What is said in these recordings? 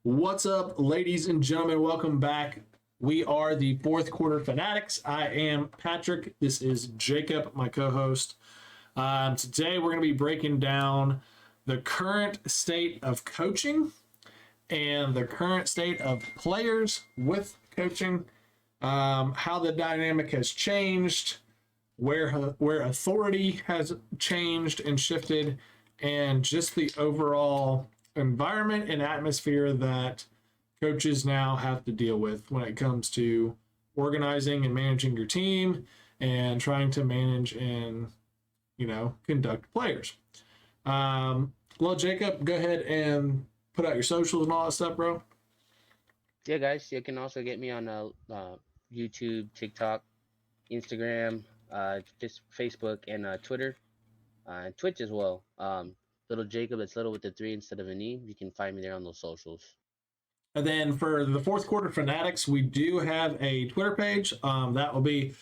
What's up, ladies and gentlemen? Welcome back. We are the fourth quarter fanatics. I am Patrick. This is Jacob, my co host. Today, we're going to be breaking down the current state of coaching and the current state of players with coaching, how the dynamic has changed, where authority has changed and shifted, and just the overall environment and atmosphere that coaches now have to deal with when it comes to organizing and managing your team and trying to manage and conduct players. Well, Jacob, go ahead and put out your socials and all that stuff, bro. Yeah, guys, you can also get me on YouTube, TikTok, Instagram, just Facebook and Twitter, and Twitch as well. Little Jacob, it's little with the three instead of an E. You can find me there on those socials. And then for the fourth quarter fanatics, we do have a Twitter page. That will be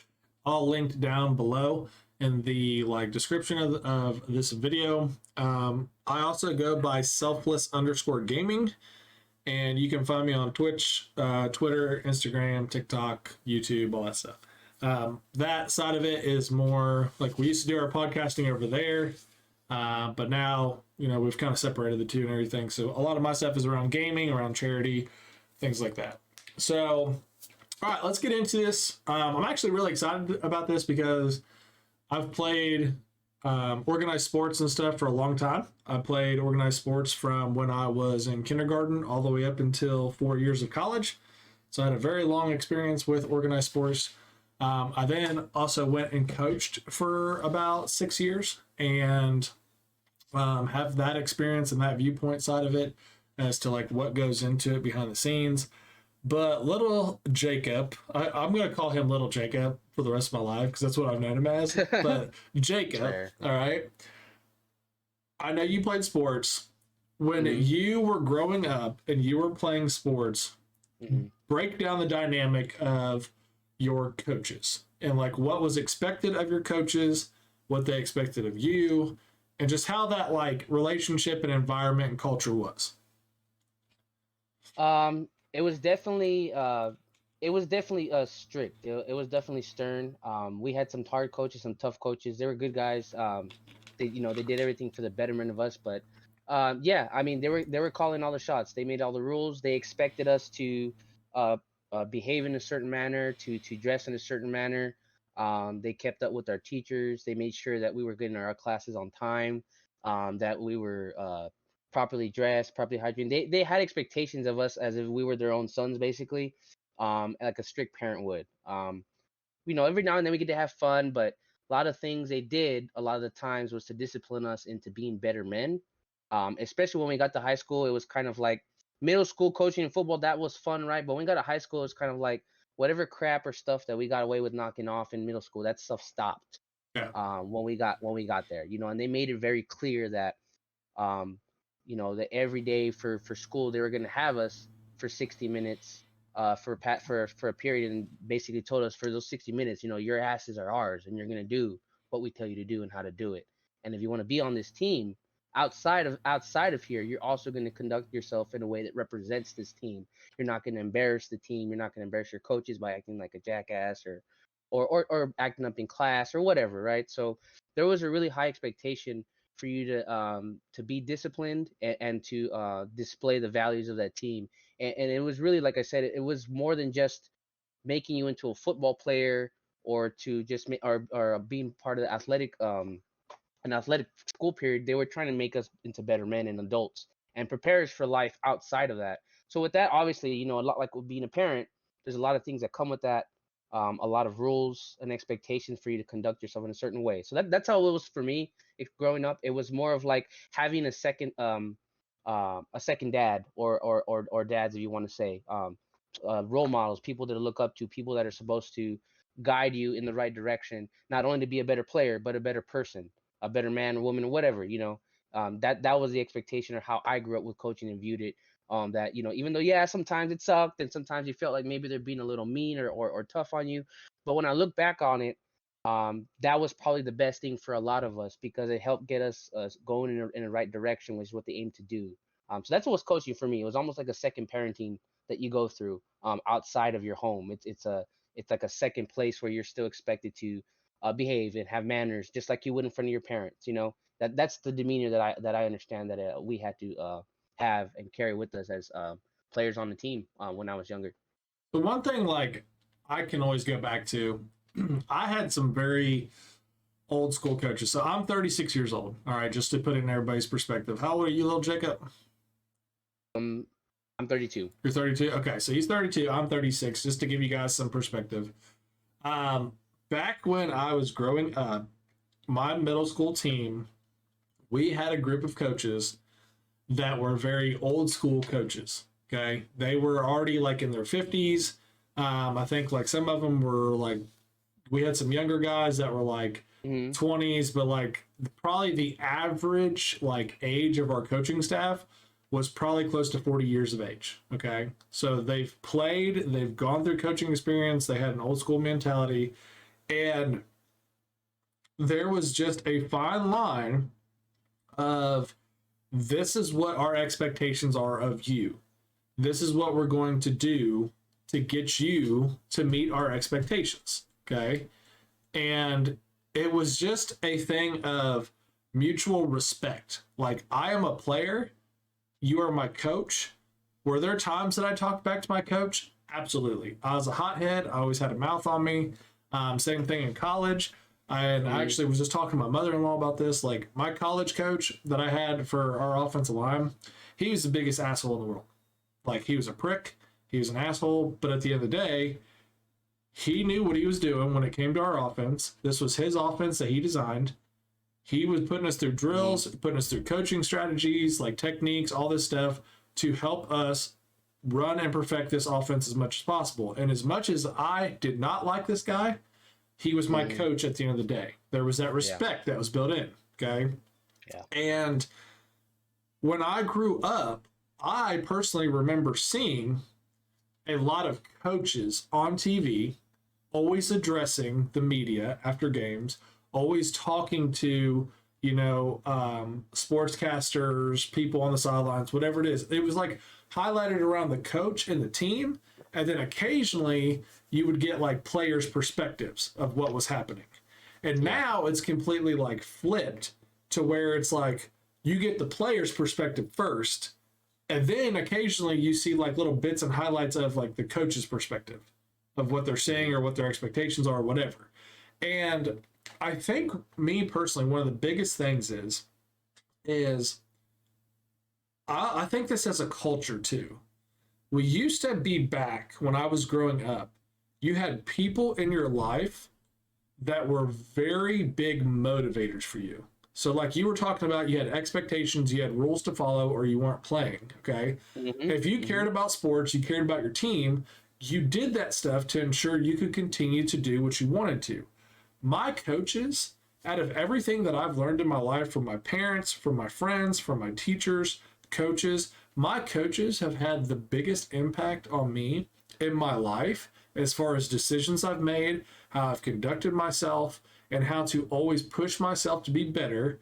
all linked down below in the description of this video. I also go by selfless_gaming, and you can find me on Twitch, Twitter, Instagram, TikTok, YouTube, all that stuff. That side of it is more like we used to do our podcasting over there, but now we've kind of separated the two and everything. So a lot of my stuff is around gaming, around charity, things like that. So, all right, let's get into this. I'm actually really excited about this because I've played organized sports and stuff for a long time. I played organized sports from when I was in kindergarten all the way up until 4 years of college. So I had a very long experience with organized sports. I then also went and coached for about 6 years and have that experience and that viewpoint side of it as to what goes into it behind the scenes. But little Jacob, I'm going to call him little Jacob for the rest of my life because that's what I've known him as. But Jacob, Fair. all right. I know you played sports. When you were growing up and you were playing sports, break down the dynamic of your coaches and what was expected of your coaches, what they expected of you, and just how that relationship and environment and culture was. It was definitely strict. It was definitely stern. We had some hard coaches, some tough coaches. They were good guys. They did everything for the betterment of us. But yeah, I mean, they were calling all the shots. They made all the rules. They expected us to behave in a certain manner, to dress in a certain manner. They kept up with our teachers. They made sure that we were getting our classes on time, that we were properly dressed, properly hydrated. They had expectations of us as if we were their own sons, basically, like a strict parent would. Every now and then we get to have fun, but a lot of things they did a lot of the times was to discipline us into being better men. Especially when we got to high school, it was kind of like middle school coaching and football. That was fun, right? But when we got to high school, it was kind of like whatever crap or stuff that we got away with knocking off in middle school, that stuff stopped. Yeah. When we got there, and they made it very clear that that every day for school they were going to have us for 60 minutes for a period, and basically told us for those 60 minutes, your asses are ours and you're going to do what we tell you to do and how to do it. And if you want to be on this team outside of here, you're also going to conduct yourself in a way that represents this team. You're not going to embarrass the team. You're not going to embarrass your coaches by acting like a jackass or acting up in class or whatever, right? So there was a really high expectation for you to be disciplined and to display the values of that team. And it was really, like I said, it was more than just making you into a football player or to just or being part of the an athletic school period. They were trying to make us into better men and adults and prepare us for life outside of that. So with that, obviously, a lot like with being a parent, there's a lot of things that come with that. A lot of rules and expectations for you to conduct yourself in a certain way. So that's how it was for me. Growing up, it was more of like having a second dad or dads, if you want to say, role models, people that look up to, people that are supposed to guide you in the right direction, not only to be a better player but a better person, a better man or woman or whatever. That was the expectation of how I grew up with coaching and viewed it. That even though sometimes it sucked and sometimes you felt like maybe they're being a little mean or tough on you, but when I look back on it, that was probably the best thing for a lot of us because it helped get us going in the right direction, which is what they aim to do. So that's what was coaching for me. It was almost like a second parenting that you go through outside of your home. It's like a second place where you're still expected to behave and have manners, just like you would in front of your parents. That's the demeanor that I understand that we had to have and carry with us as players on the team when I was younger. The one thing like I can always go back to, I had some very old school coaches. So I'm 36 years old. All right, just to put it in everybody's perspective. How old are you, little Jacob? I'm 32. You're 32? Okay, so he's 32. I'm 36, just to give you guys some perspective. Back when I was growing up, my middle school team, we had a group of coaches that were very old school coaches. Okay, they were already like in their 50s. I think like some of them were like, we had some younger guys that were like 20s, but like probably the average like age of our coaching staff was probably close to 40 years of age. Okay, so they've played, they've gone through coaching experience, they had an old school mentality, and there was just a fine line of, this is what our expectations are of you. This is what we're going to do to get you to meet our expectations. Okay. And it was just a thing of mutual respect. Like, I am a player, you are my coach. Were there times that I talked back to my coach? Absolutely. I was a hothead. I always had a mouth on me. Same thing in college. I actually was just talking to my mother-in-law about this. Like, my college coach that I had for our offensive line, he was the biggest asshole in the world. Like, he was a prick. He was an asshole. But at the end of the day, he knew what he was doing when it came to our offense. This was his offense that he designed. He was putting us through drills, putting us through coaching strategies, like techniques, all this stuff to help us run and perfect this offense as much as possible. And as much as I did not like this guy, he was my coach at the end of the day. There was that respect that was built in. Okay. Yeah. And when I grew up, I personally remember seeing a lot of coaches on TV always addressing the media after games, always talking to, sportscasters, people on the sidelines, whatever it is. It was like highlighted around the coach and the team. And then occasionally you would get like players' perspectives of what was happening. And now it's completely like flipped to where it's like you get the player's perspective first. And then occasionally you see like little bits and highlights of like the coach's perspective of what they're saying or what their expectations are or whatever. And I think, me personally, one of the biggest things is I think this as a culture too. We used to be, back when I was growing up, you had people in your life that were very big motivators for you. So like you were talking about, you had expectations, you had rules to follow, or you weren't playing. Okay. If you cared about sports, you cared about your team, you did that stuff to ensure you could continue to do what you wanted to. My coaches, out of everything that I've learned in my life, from my parents, from my friends, from my teachers, coaches, my coaches have had the biggest impact on me in my life as far as decisions I've made, how I've conducted myself, and how to always push myself to be better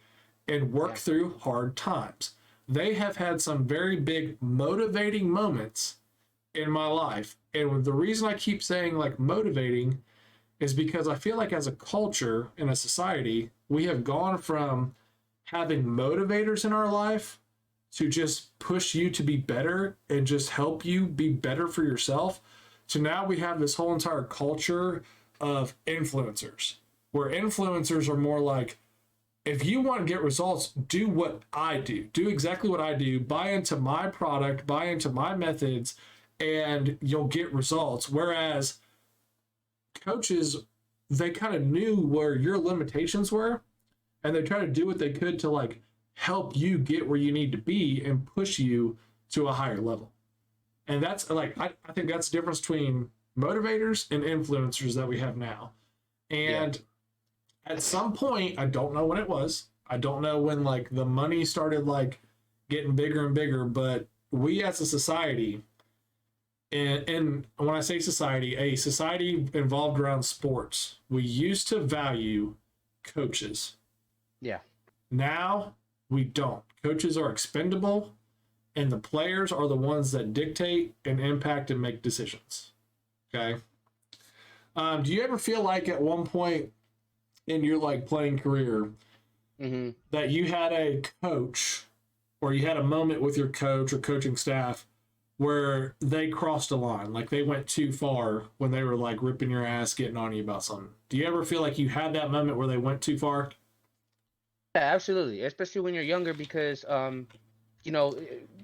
and work through hard times. They have had some very big motivating moments in my life. And the reason I keep saying like motivating is because I feel like as a culture and a society, we have gone from having motivators in our life to just push you to be better and just help you be better for yourself, to now we have this whole entire culture of influencers, where influencers are more like, if you want to get results, do what I do. Do exactly what I do. Buy into my product, buy into my methods, and you'll get results. Whereas coaches, they kind of knew where your limitations were, and they tried to do what they could to like help you get where you need to be and push you to a higher level. And that's like, I think that's the difference between motivators and influencers that we have now. And at some point, I don't know when it was, I don't know when like the money started like getting bigger and bigger, but we as a society, and when I say society, a society involved around sports, we used to value coaches. Yeah. Now we don't. Coaches are expendable, and the players are the ones that dictate and impact and make decisions. Okay. Do you ever feel like at one point in your like playing career that you had a coach or you had a moment with your coach or coaching staff where they crossed a line, like they went too far when they were like ripping your ass, getting on you about something? Do you ever feel like you had that moment where they went too far? Yeah, absolutely. Especially when you're younger, because you know,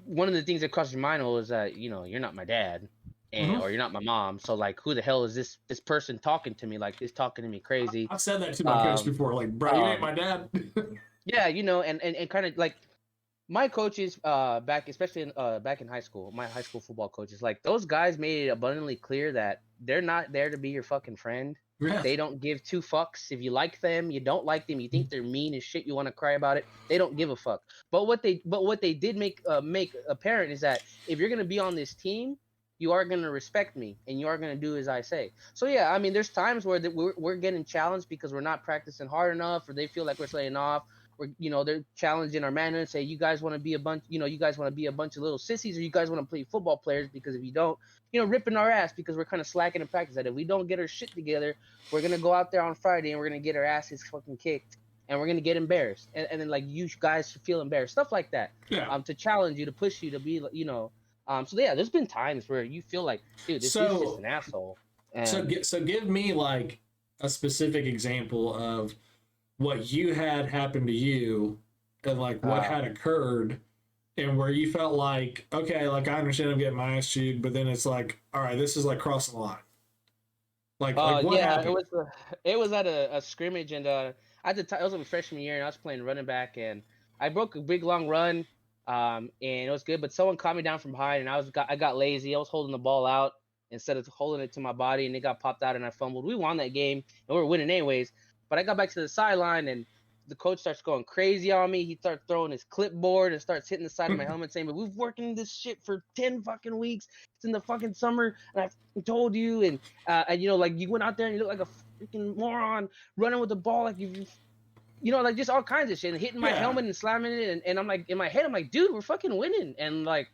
one of the things that crosses your mind is that, you know, you're not my dad, and Mm-hmm. or you're not my mom. So like, who the hell is this person talking to me like this, talking to me crazy? I've said that to my coach Um, before, like, bro, you ain't um, my dad. yeah, you know, and kind of like my coaches back, especially back in high school, my high school football coaches, like those guys made it abundantly clear that they're not there to be your fucking friend. Yeah. They don't give two fucks if you like them, you don't like them, you think they're mean as shit, you want to cry about it. They don't give a fuck. But what they did make apparent is that if you're gonna be on this team, you are gonna respect me and you are gonna do as I say. So yeah, I mean, there's times where we're getting challenged because we're not practicing hard enough, or they feel like we're slaying off, or you know, they're challenging our manner and say, you guys want to be a bunch, you know, you guys want to be a bunch of little sissies, or you guys want to play football players, because if you don't, you know, ripping our ass because we're kind of slacking in practice. That if we don't get our shit together, we're gonna go out there on Friday and we're gonna get our asses fucking kicked, and we're gonna get embarrassed, and then like you guys should feel embarrassed, stuff like that. Yeah. To challenge you, to push you to be, you know. So yeah, there's been times where you feel like, dude, this dude's just So, an asshole. so, And so give me like a specific example of what you had happen to you and like what uh, had occurred and where you felt like, okay, like I understand I'm getting my ass chewed, but then it's like, all right, this is like crossing the line. Like what yeah, happened? it was at a scrimmage, and at the time it was my freshman year, and I was playing running back, and I broke a big long run, and it was good, but someone caught me down from behind, and I got lazy. I was holding the ball out instead of holding it to my body, and it got popped out, and I fumbled. We won that game, and we were winning anyways. But I got back to the sideline, and the coach starts going crazy on me. He starts throwing his clipboard and starts hitting the side of my helmet, saying, "But we've working this shit for 10 fucking weeks. It's in the fucking summer, and I told you." And you know, like, you went out there and you look like a freaking moron running with the ball, like you know, like just all kinds of shit, and hitting my Yeah. helmet and slamming it. And I'm like, in my head, I'm like, dude, we're fucking winning. And like,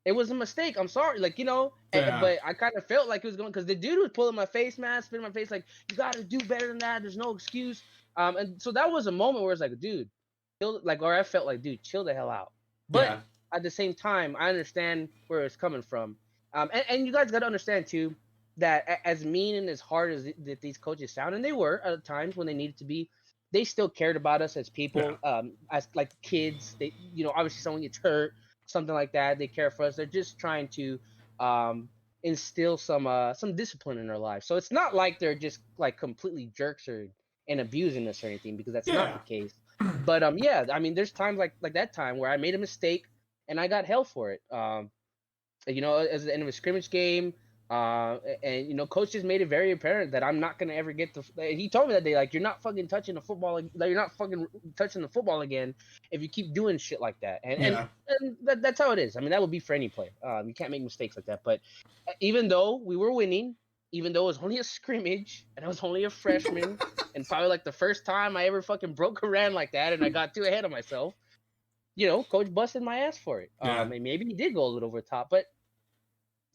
it was a mistake. I'm sorry. Like, you know, Yeah. but I kind of felt like it was going, because the dude was pulling my face mask, spitting my face, like, you got to do better than that. There's no excuse. And so that was a moment where it's like, dude, chill, like, or I felt like, dude, chill the hell out. But Yeah. at the same time, I understand where it's coming from. And you guys got to understand too that as mean and as hard as that these coaches sound, and they were at times when they needed to be, they still cared about us as Yeah. people, as like kids. They, you know, obviously someone gets hurt, something like that, they care for us. They're just trying to um, instill some discipline in our life. So it's not like they're just like completely jerks or and abusing us or anything, because that's not Yeah. the case. But yeah, I mean, there's times like that time where I made a mistake and I got hell for it. You know, as the end of a scrimmage game. And you know, coach just made it very apparent that I'm not gonna ever get the. He told me that day, like, you're not fucking touching the football. Like, you're not fucking touching the football again if you keep doing shit like that. Yeah. And that's how it is. I mean, that would be for any player. You can't make mistakes like that. But even though we were winning, even though it was only a scrimmage and I was only a freshman, and probably like the first time I ever fucking broke a ran like that, and I got too ahead of myself, you know, coach busted my ass for it. Yeah. And maybe he did go a little over the top, but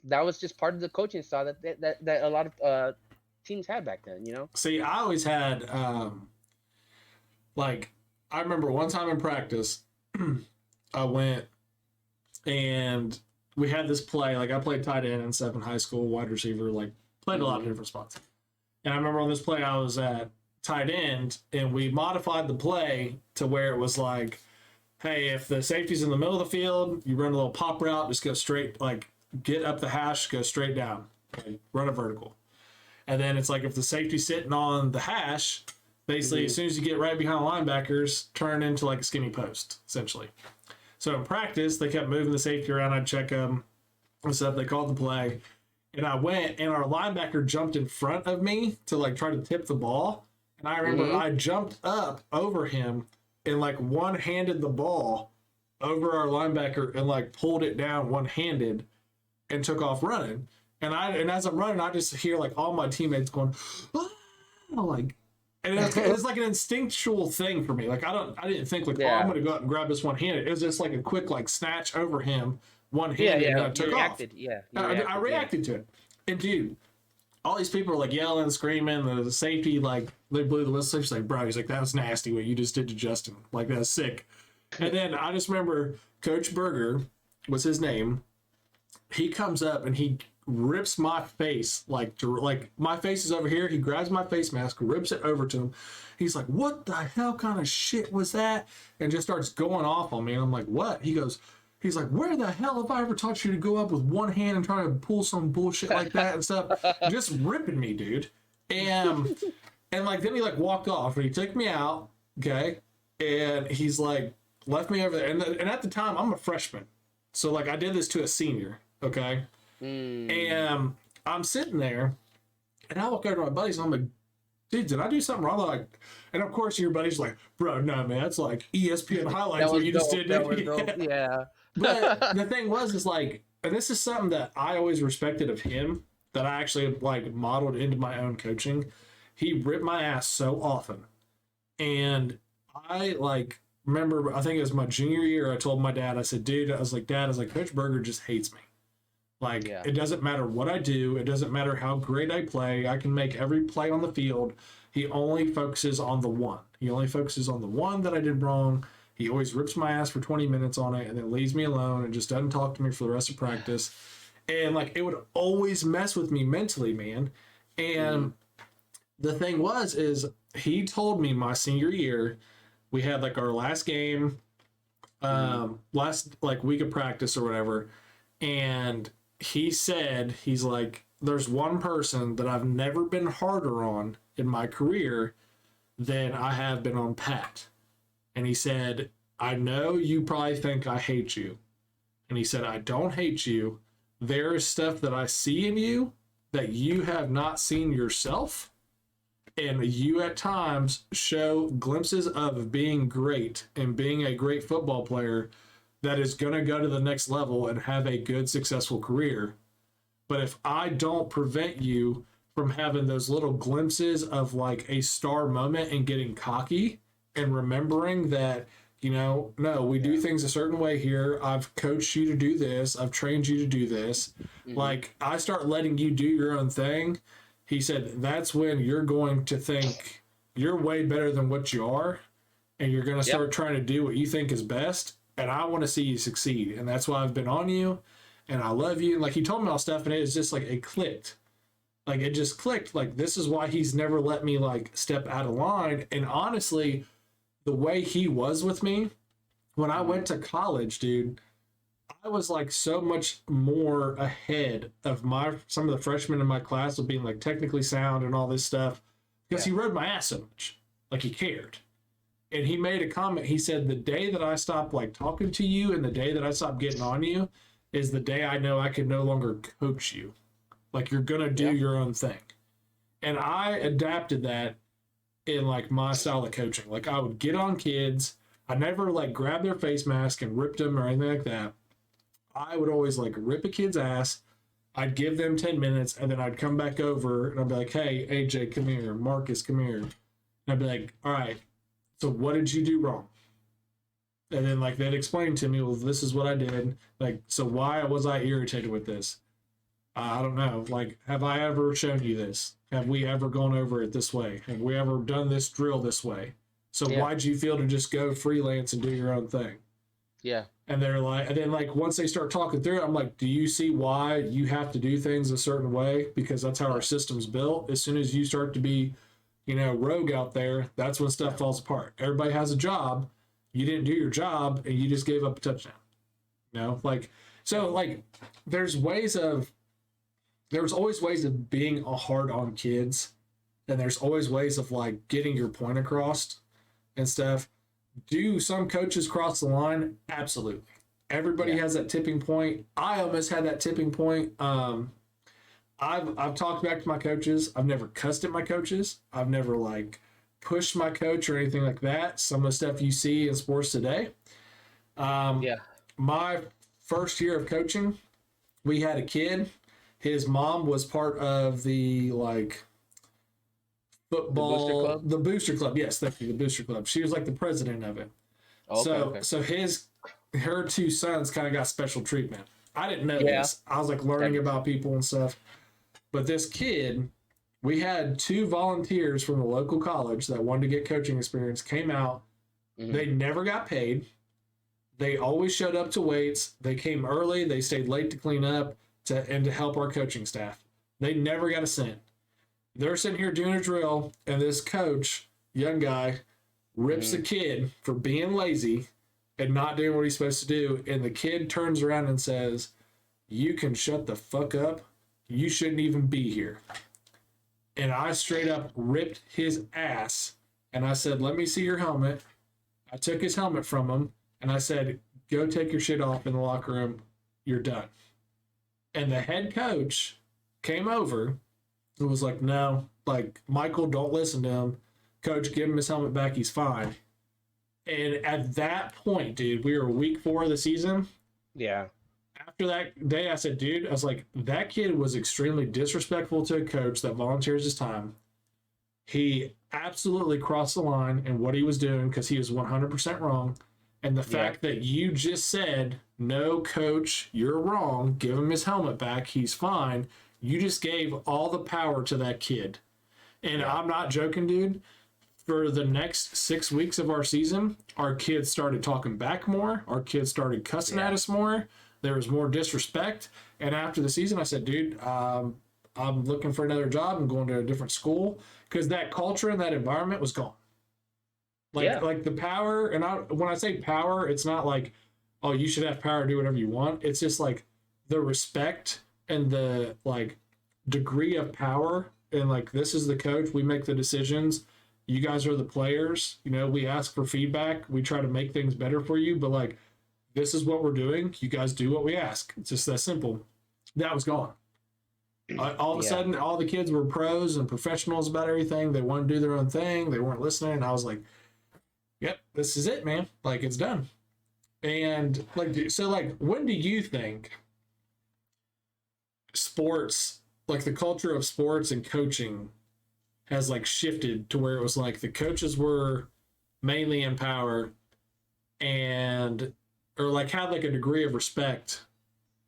that was just part of the coaching style that a lot of teams had back then, you know. See, I always had like I remember one time in practice, I went and we had this play. Like I played tight end and stuff in high school, wide receiver, like played a lot of different spots. And I remember on this play I was at tight end, and we modified the play to where it was like, hey, if the safety's in the middle of the field, you run a little pop route, just go straight, like get up the hash, go straight down, like, run a vertical. And then it's like if the safety's sitting on the hash, basically as soon as you get right behind the linebackers, turn into like a skinny post, essentially. So in practice, they kept moving the safety around. I'd check them and stuff. They called the play. And I went, and our linebacker jumped in front of me to like try to tip the ball. And I remember I jumped up over him and like one-handed the ball over our linebacker and like pulled it down one-handed and took off running. And as I'm running, I just hear like all my teammates going, "Ah!" like, And it's like an instinctual thing for me. Like I didn't think like, oh, I'm gonna go out and grab this one handed. It was just like a quick like snatch over him, one handed, and I took off. I reacted to it. And dude, all these people are like yelling, screaming. The safety, like, they blew the whistle. She's like, bro, he's like, that was nasty what you just did to Justin. Like, that's sick. And then I just remember Coach Berger was his name. He comes up and he rips my face, like my face is over here. He grabs my face mask, rips it over to him. He's like, what the hell kind of shit was that? And just starts going off on me. And I'm like, what? He's like, where the hell have I ever taught you to go up with one hand and try to pull some bullshit like that and stuff? Just ripping me, dude. And like, then he like walked off and he took me out, okay? And he's like, left me over there. And at the time, I'm a freshman. So like, I did this to a senior, okay? And I'm sitting there and I walk over to my buddies and I'm like, dude, did I do something wrong? Like, and of course your buddy's like, bro, no, man, that's like ESPN highlights what you just did. Yeah. But the thing is like, and this is something that I always respected of him, that I actually like modeled into my own coaching. He ripped my ass so often. And I like remember, I think it was my junior year, I told my dad, I said, dude, I was like, Dad, I was like, Coach Berger just hates me. Like, it doesn't matter what I do. It doesn't matter how great I play. I can make every play on the field. He only focuses on the one. He only focuses on the one that I did wrong. He always rips my ass for 20 minutes on it and then leaves me alone and just doesn't talk to me for the rest of practice. And like, it would always mess with me mentally, man. And the thing is he told me my senior year, we had like our last game, last like week of practice or whatever. And he said, he's like, there's one person that I've never been harder on in my career than I have been on Pat. And he said, I know you probably think I hate you. And he said, I don't hate you. There is stuff that I see in you that you have not seen yourself. And you at times show glimpses of being great and being a great football player that is going to go to the next level and have a good, successful career. But if I don't prevent you from having those little glimpses of like a star moment and getting cocky and remembering that, you know, no, we do things a certain way here. I've coached you to do this. I've trained you to do this. Like, I start letting you do your own thing. He said, that's when you're going to think you're way better than what you are. And you're going to start trying to do what you think is best. And I want to see you succeed. And that's why I've been on you. And I love you. And like, he told me all stuff, and it was just like, it clicked. Like, it just clicked. Like, this is why he's never let me like step out of line. And honestly, the way he was with me when I went to college, dude, I was like so much more ahead of some of the freshmen in my class of being like technically sound and all this stuff, because he rode my ass so much. Like, he cared. And he made a comment. He said, the day that I stop like talking to you and the day that I stop getting on you is the day I know I can no longer coach you. Like, you're going to do your own thing. And I adapted that in like my style of coaching. Like, I would get on kids. I never like grab their face mask and ripped them or anything like that. I would always like rip a kid's ass. I'd give them 10 minutes and then I'd come back over and I'd be like, hey, AJ, come here. Marcus, come here. And I'd be like, all right, so what did you do wrong? And then like they'd explain to me, well, this is what I did. Like, so why was I irritated with this? I don't know. Like, have I ever shown you this? Have we ever gone over it this way? Have we ever done this drill this way? So why'd you feel to just go freelance and do your own thing? Yeah. And they're like, and then like once they start talking through it, I'm like, do you see why you have to do things a certain way? Because that's how our system's built. As soon as you start to be, you know, rogue out there, that's when stuff falls apart. Everybody has a job. You didn't do your job and you just gave up a touchdown. You know, like, so like there's always ways of being hard on kids, and there's always ways of like getting your point across and stuff. Do some coaches cross the line? Absolutely. Everybody has that tipping point. I almost had that tipping point. I've talked back to my coaches. I've never cussed at my coaches. I've never like pushed my coach or anything like that. Some of the stuff you see in sports today. My first year of coaching, we had a kid. His mom was part of the like Booster football, Club? the Booster Club. Yes, thank you, the Booster Club. She was like the president of it. Oh, okay, So okay. so her two sons kind of got special treatment. I didn't know Yeah, this. I was like that learning makes about sense. people and stuff. But this kid, we had two volunteers from the local college that wanted to get coaching experience, came out. Hmm. They never got paid. They always showed up to weights. They came early. They stayed late to clean up to help our coaching staff. They never got a cent. They're sitting here doing a drill, and this coach, young guy, rips the Hmm. kid for being lazy and not doing what he's supposed to do. And the kid turns around and says, "You can shut the fuck up. You shouldn't even be here." And I straight up ripped his ass. And I said, "Let me see your helmet." I took his helmet from him and I said, "Go take your shit off in the locker room. You're done." And the head coach came over and was like, "No, like, Michael, don't listen to him. Coach, give him his helmet back. He's fine." And at that point, dude, we were week 4 of the season. Yeah, After that day, I said, dude, I was like, that kid was extremely disrespectful to a coach that volunteers his time. He absolutely crossed the line in what he was doing because he was 100% wrong. And the yeah, fact that you just said, "No, coach, you're wrong. Give him his helmet back. He's fine." You just gave all the power to that kid. And yeah, I'm not joking, dude. For the next 6 weeks of our season, our kids started talking back more. Our kids started cussing at yeah, us more. There was more disrespect. And after the season, I said, dude, I'm looking for another job. I'm going to a different school because that culture and that environment was gone. Like yeah, like the power, and when I say power, it's not like, oh, you should have power to do whatever you want. It's just like the respect and the like degree of power, and like, this is the coach. We make the decisions. You guys are the players. We ask for feedback. We try to make things better for you, but like, this is what we're doing. You guys do what we ask. It's just that simple. That was gone. All of a yeah. sudden, all the kids were pros and professionals about everything. They wanted to do their own thing. They weren't listening. And I was like, yep, this is it, man. Like, it's done. And like, so like, when do you think sports, like the culture of sports and coaching, has like shifted to where it was like the coaches were mainly in power and or like had like a degree of respect,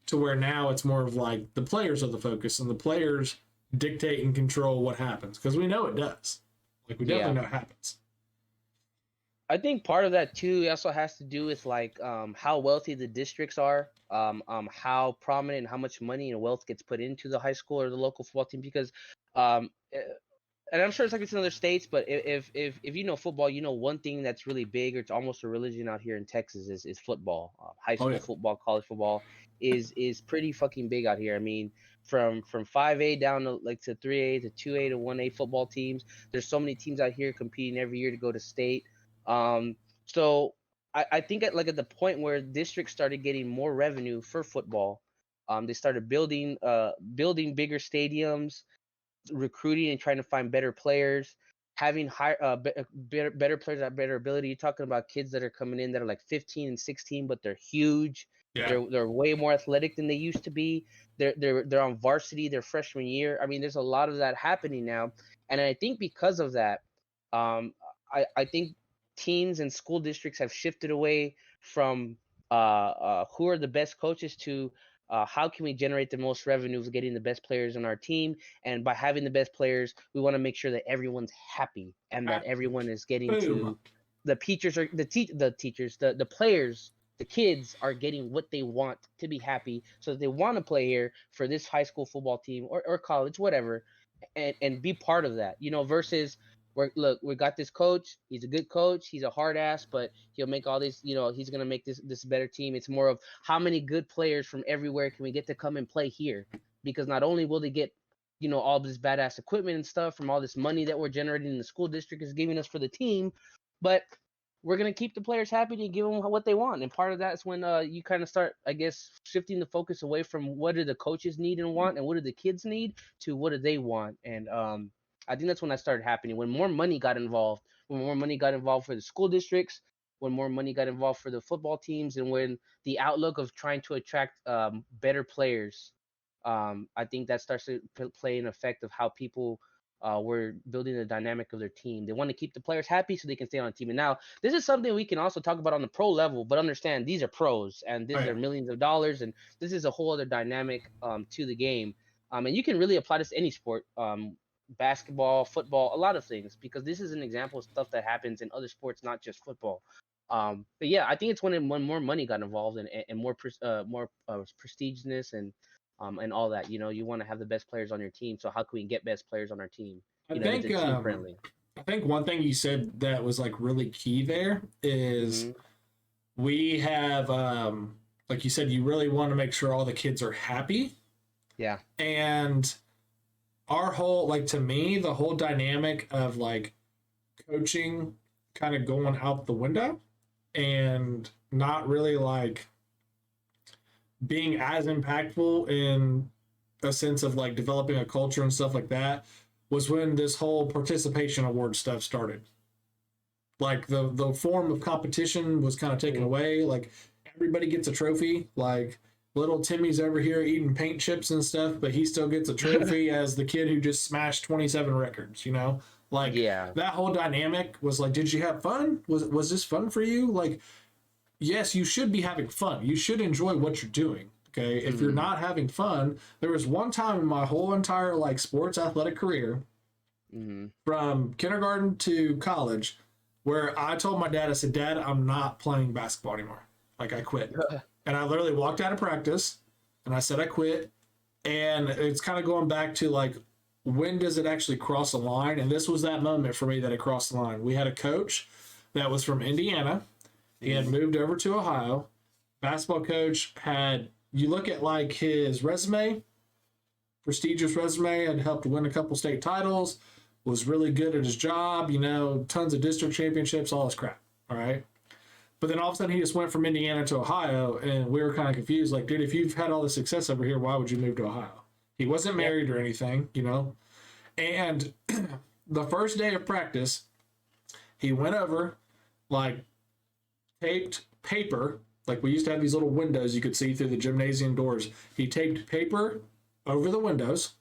to where now it's more of like the players are the focus and the players dictate and control what happens, because we know it does. Like, we Yeah. definitely know it happens. I think part of that too also has to do with like how wealthy the districts are, how prominent and how much money and wealth gets put into the high school or the local football team because um eh, and I'm sure it's like it's in other states, but if you know football, you know one thing that's really big, or it's almost a religion out here in Texas is football. High Oh school yeah. football, college football is pretty fucking big out here. I mean, from 5A down to like to 3A to 2A to 1A football teams. There's so many teams out here competing every year to go to state. So I think at the point where districts started getting more revenue for football, they started building bigger stadiums, recruiting and trying to find better players, having better players at better ability. You're talking about kids that are coming in that are like 15 and 16, but they're huge. Yeah. They're way more athletic than they used to be. They're on varsity their freshman year. I mean, there's a lot of that happening now, and I think because of that, um, I think teams and school districts have shifted away from who are the best coaches to how can we generate the most revenue for getting the best players on our team, and by having the best players, we want to make sure that everyone's happy and that everyone is getting Boom. to the teachers are the teachers, the players, the kids are getting what they want to be happy, so that they want to play here for this high school football team or college, whatever, and be part of that. Versus we got this coach. He's a good coach. He's a hard ass, but he'll make all these. He's gonna make this better team. It's more of how many good players from everywhere can we get to come and play here? Because not only will they get all this badass equipment and stuff from all this money that we're generating in the school district is giving us for the team, but we're gonna keep the players happy and give them what they want. And part of that is when you kind of start, I guess, shifting the focus away from what do the coaches need and want, and what do the kids need, to what do they want. And I think that's when that started happening. When more money got involved, when more money got involved for the school districts, when more money got involved for the football teams, and when the outlook of trying to attract better players, I think that starts to play an effect of how people we're building the dynamic of their team. They want to keep the players happy so they can stay on the team. And now this is something we can also talk about on the pro level, but understand these are pros and these Oh, are yeah. millions of dollars, and this is a whole other dynamic to the game. And you can really apply this to any sport, basketball, football, a lot of things, because this is an example of stuff that happens in other sports, not just football. But yeah, I think it's when more money got involved and more prestigious and all that. You know, you want to have the best players on your team. So how can we get best players on our team? I You know, it's think a team friendly. I think one thing you said that was like really key there is Hmm. we have like you said, you really want to make sure all the kids are happy. Yeah. And our whole, like, to me, the whole dynamic of like coaching kind of going out the window and not really like being as impactful in a sense of like developing a culture and stuff like that was when this whole participation award stuff started. Like the form of competition was kind of taken away. Like everybody gets a trophy. Like little Timmy's over here eating paint chips and stuff, but he still gets a trophy as the kid who just smashed 27 records, you know? Like Yeah. that whole dynamic was like, did you have fun? Was this fun for you? Like, yes, you should be having fun. You should enjoy what you're doing. Okay. If you're not having fun, there was one time in my whole entire like sports athletic career, Hmm. from kindergarten to college, where I told my dad, I said, Dad, I'm not playing basketball anymore. Like I quit. And I literally walked out of practice and I said I quit. And it's kind of going back to like, when does it actually cross a line? And this was that moment for me that it crossed the line. We had a coach that was from Indiana. He had moved over to Ohio. Basketball coach had, you look at like his resume, prestigious resume, had helped win a couple state titles, was really good at his job, you know, tons of district championships, all this crap. All right. But then all of a sudden he just went from Indiana to Ohio, and we were kind of confused. Like, dude, if you've had all this success over here, why would you move to Ohio? He wasn't married or anything, you know? And the first day of practice, he went over, like, taped paper. Like, we used to have these little windows you could see through the gymnasium doors. He taped paper over the windows,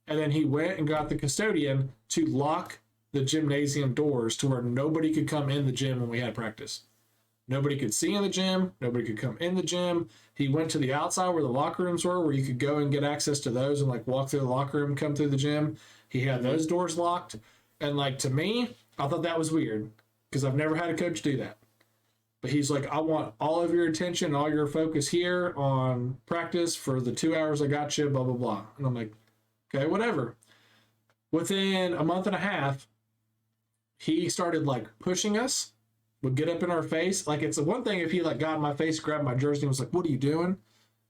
and then he went and got the custodian to lock the gymnasium doors to where nobody could come in the gym when we had practice. Nobody could see in the gym. Nobody could come in the gym. He went to the outside where the locker rooms were, where you could go and get access to those and like walk through the locker room, come through the gym. He had those doors locked. And like, to me, I thought that was weird because I've never had a coach do that. But he's like, I want all of your attention, all your focus here on practice for the 2 hours I got you, blah, blah, blah. And I'm like, okay, whatever. Within a month and a half, he started like pushing us, would get up in our face. Like, it's one thing if he like got in my face, grabbed my jersey and was like, what are you doing?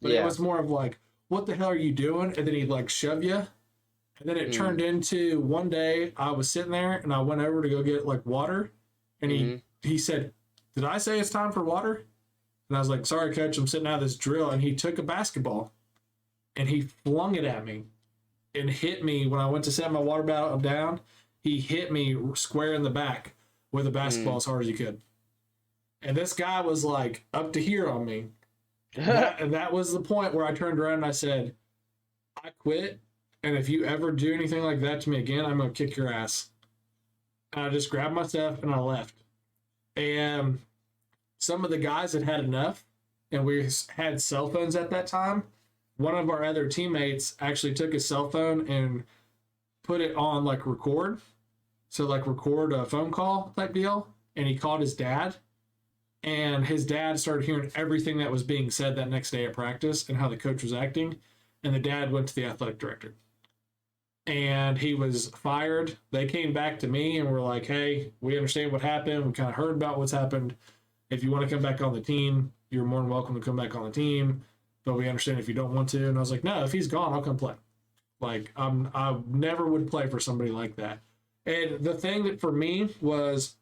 But it was more of like, what the hell are you doing? And then he'd like shove you. And then it turned into one day I was sitting there and I went over to go get like water. And he said, did I say it's time for water? And I was like, sorry, coach, I'm sitting out of this drill. And he took a basketball and he flung it at me and hit me when I went to set my water bottle down. He hit me square in the back with a basketball as hard as he could. And this guy was like up to here on me. And that was the point where I turned around and I said, I quit. And if you ever do anything like that to me again, I'm going to kick your ass. And I just grabbed my stuff and I left. And some of the guys had had enough, and we had cell phones at that time. One of our other teammates actually took his cell phone and put it on like record. So like record a phone call type deal. And he called his dad. And his dad started hearing everything that was being said that next day at practice and how the coach was acting. And the dad went to the athletic director. And he was fired. They came back to me and were like, hey, we understand what happened. We kind of heard about what's happened. If you want to come back on the team, you're more than welcome to come back on the team. But we understand if you don't want to. And I was like, no, if he's gone, I'll come play. Like, I never would play for somebody like that. And the thing that for me was,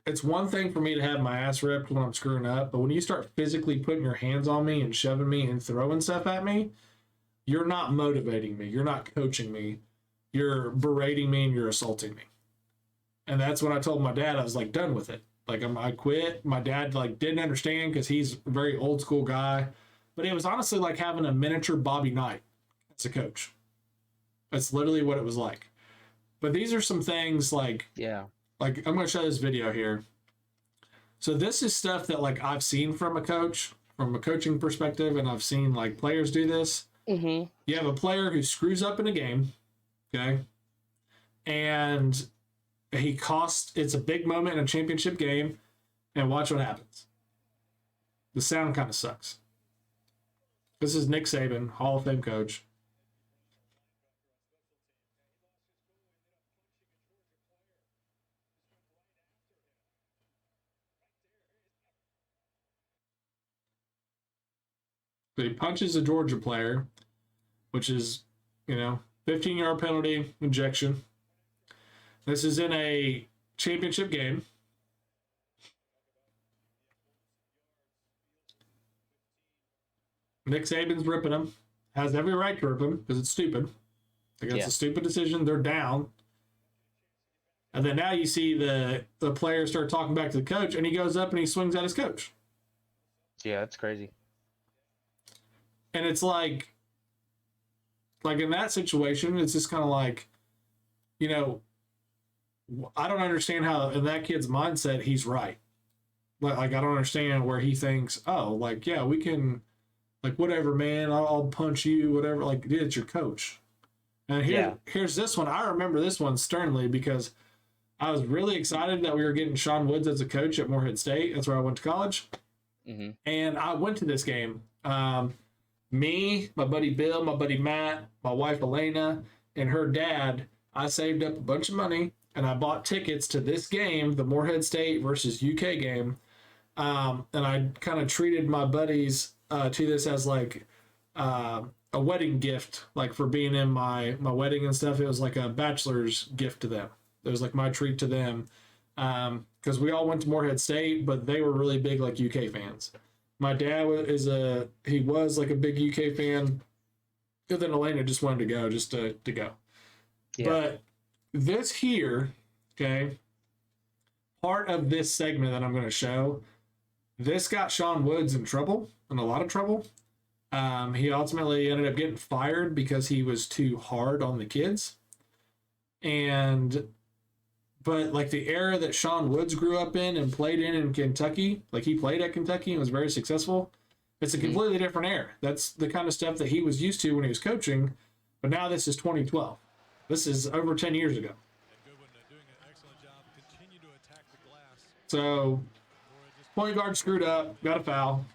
it's one thing for me to have my ass ripped when I'm screwing up, but when you start physically putting your hands on me and shoving me and throwing stuff at me, you're not motivating me. You're not coaching me. You're berating me and you're assaulting me. And that's when I told my dad, I was like, done with it. Like, I quit. My dad like didn't understand because he's a very old school guy. But it was honestly like having a miniature Bobby Knight as a coach. That's literally what it was like. But these are some things like I'm going to show this video here. So this is stuff that like I've seen from a coach, from a coaching perspective, and I've seen like players do this. Mm-hmm. You have a player who screws up in a game, okay, and it's a big moment in a championship game, and watch what happens. The sound kind of sucks. This is Nick Saban, Hall of Fame coach. So he punches a Georgia player, which is, 15-yard penalty, ejection. This is in a championship game. Nick Saban's ripping him. Has every right to rip him because it's stupid. Like, it's a stupid decision. They're down. And then now you see the players start talking back to the coach, and he goes up and he swings at his coach. Yeah, that's crazy. And it's like in that situation, it's just kind of like, I don't understand how in that kid's mindset he's right. Like I don't understand where he thinks, oh, like, yeah, we can, like, whatever, man, I'll punch you, whatever. Like, dude, it's your coach. And here's this one. I remember this one sternly because I was really excited that we were getting Sean Woods as a coach at Morehead State. That's where I went to college. Mm-hmm. And I went to this game. Me, my buddy Bill, my buddy Matt, my wife Elena, and her dad, I saved up a bunch of money and I bought tickets to this game, the Morehead State versus UK game. And I kind of treated my buddies to this as like a wedding gift, like for being in my wedding and stuff. It was like a bachelor's gift to them. It was like my treat to them because we all went to Morehead State, but they were really big like UK fans. My dad was like a big UK fan. And then Elena just wanted to go, just to go. Yeah. But this here, okay, part of this segment that I'm going to show, this got Sean Woods in a lot of trouble. He ultimately ended up getting fired because he was too hard on the kids. But like the era that Sean Woods grew up in and played in Kentucky, like he played at Kentucky and was very successful. It's a completely different era. That's the kind of stuff that he was used to when he was coaching. But now this is 2012. This is over 10 years ago. So point guard screwed up, got a foul.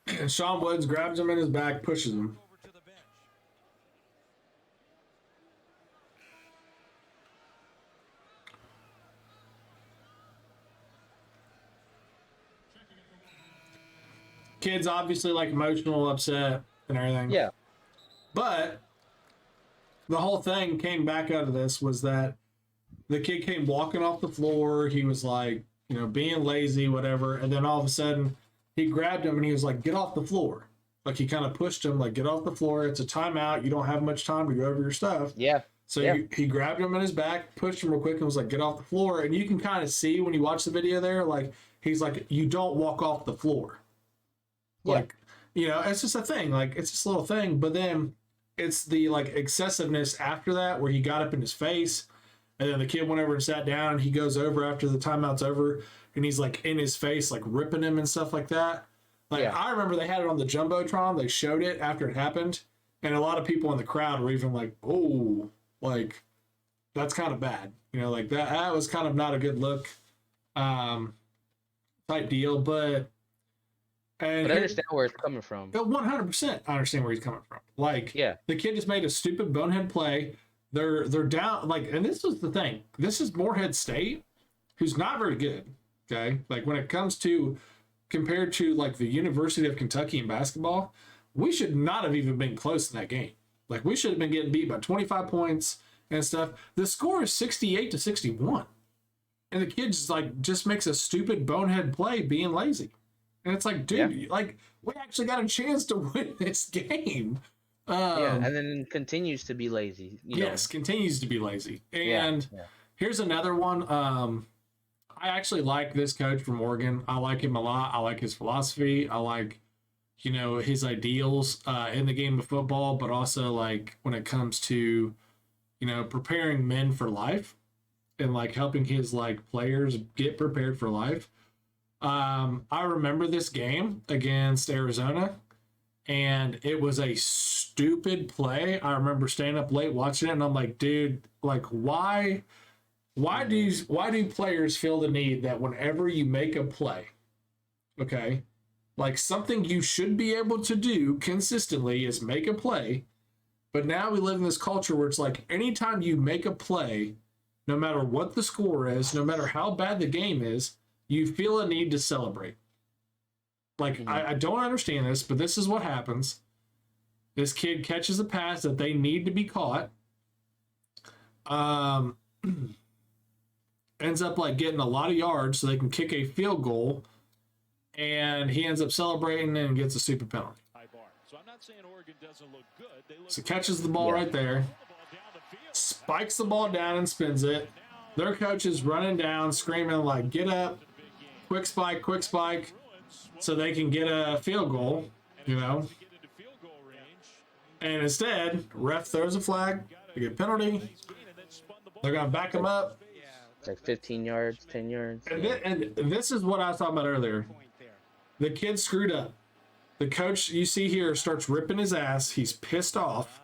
And Sean Woods grabs him in his back, pushes him. Kid's obviously like emotional, upset, and everything. Yeah. But the whole thing came back out of this was that the kid came walking off the floor. He was like, being lazy, whatever. And then all of a sudden, he grabbed him and he was like, get off the floor. Like he kind of pushed him, like, get off the floor. It's a timeout. You don't have much time to go over your stuff. Yeah. So he grabbed him in his back, pushed him real quick, and was like, get off the floor. And you can kind of see when you watch the video there, like, he's like, you don't walk off the floor. Yeah. Like, it's just a thing. Like, it's just a little thing. But then it's the, like, excessiveness after that where he got up in his face. And then the kid went over and sat down. And he goes over after the timeout's over. And he's, like, in his face, like, ripping him and stuff like that. Like, I remember they had it on the Jumbotron. They showed it after it happened. And a lot of people in the crowd were even like, oh, like, that's kind of bad. Like, that was kind of not a good look type deal. But I understand where it's coming from. 100% I understand where he's coming from. Like, the kid just made a stupid bonehead play. They're down. Like, and this was the thing. This is Morehead State, who's not very good. Okay, like when it comes to compared to like the University of Kentucky in basketball, we should not have even been close in that game. Like we should have been getting beat by 25 points and stuff. The score is 68-61, and the kid just makes a stupid bonehead play being lazy. And it's like, dude, like we actually got a chance to win this game. And then continues to be lazy. Continues to be lazy. And Here's another one. I actually like this coach from Oregon. I like him a lot. I like his philosophy. I like, his ideals in the game of football, but also like when it comes to, preparing men for life and like helping his like players get prepared for life. I remember this game against Arizona, and it was a stupid play. I remember staying up late watching it, and I'm like, dude, like why do players feel the need that whenever you make a play, okay, like something you should be able to do consistently is make a play, but now we live in this culture where it's like anytime you make a play, no matter what the score is, no matter how bad the game is, you feel a need to celebrate. Like, I don't understand this, but this is what happens. This kid catches a pass that they need to be caught. Ends up like getting a lot of yards so they can kick a field goal, and he ends up celebrating and gets a stupid penalty. So catches the ball right there, spikes the ball down and spins it. Their coach is running down, screaming like, "Get up! Quick spike!" So they can get a field goal, And instead, ref throws a flag. They get a penalty. They're gonna back him up. It's like 15 yards, 10 yards. And this is what I was talking about earlier. The kid screwed up. The coach you see here starts ripping his ass. He's pissed off.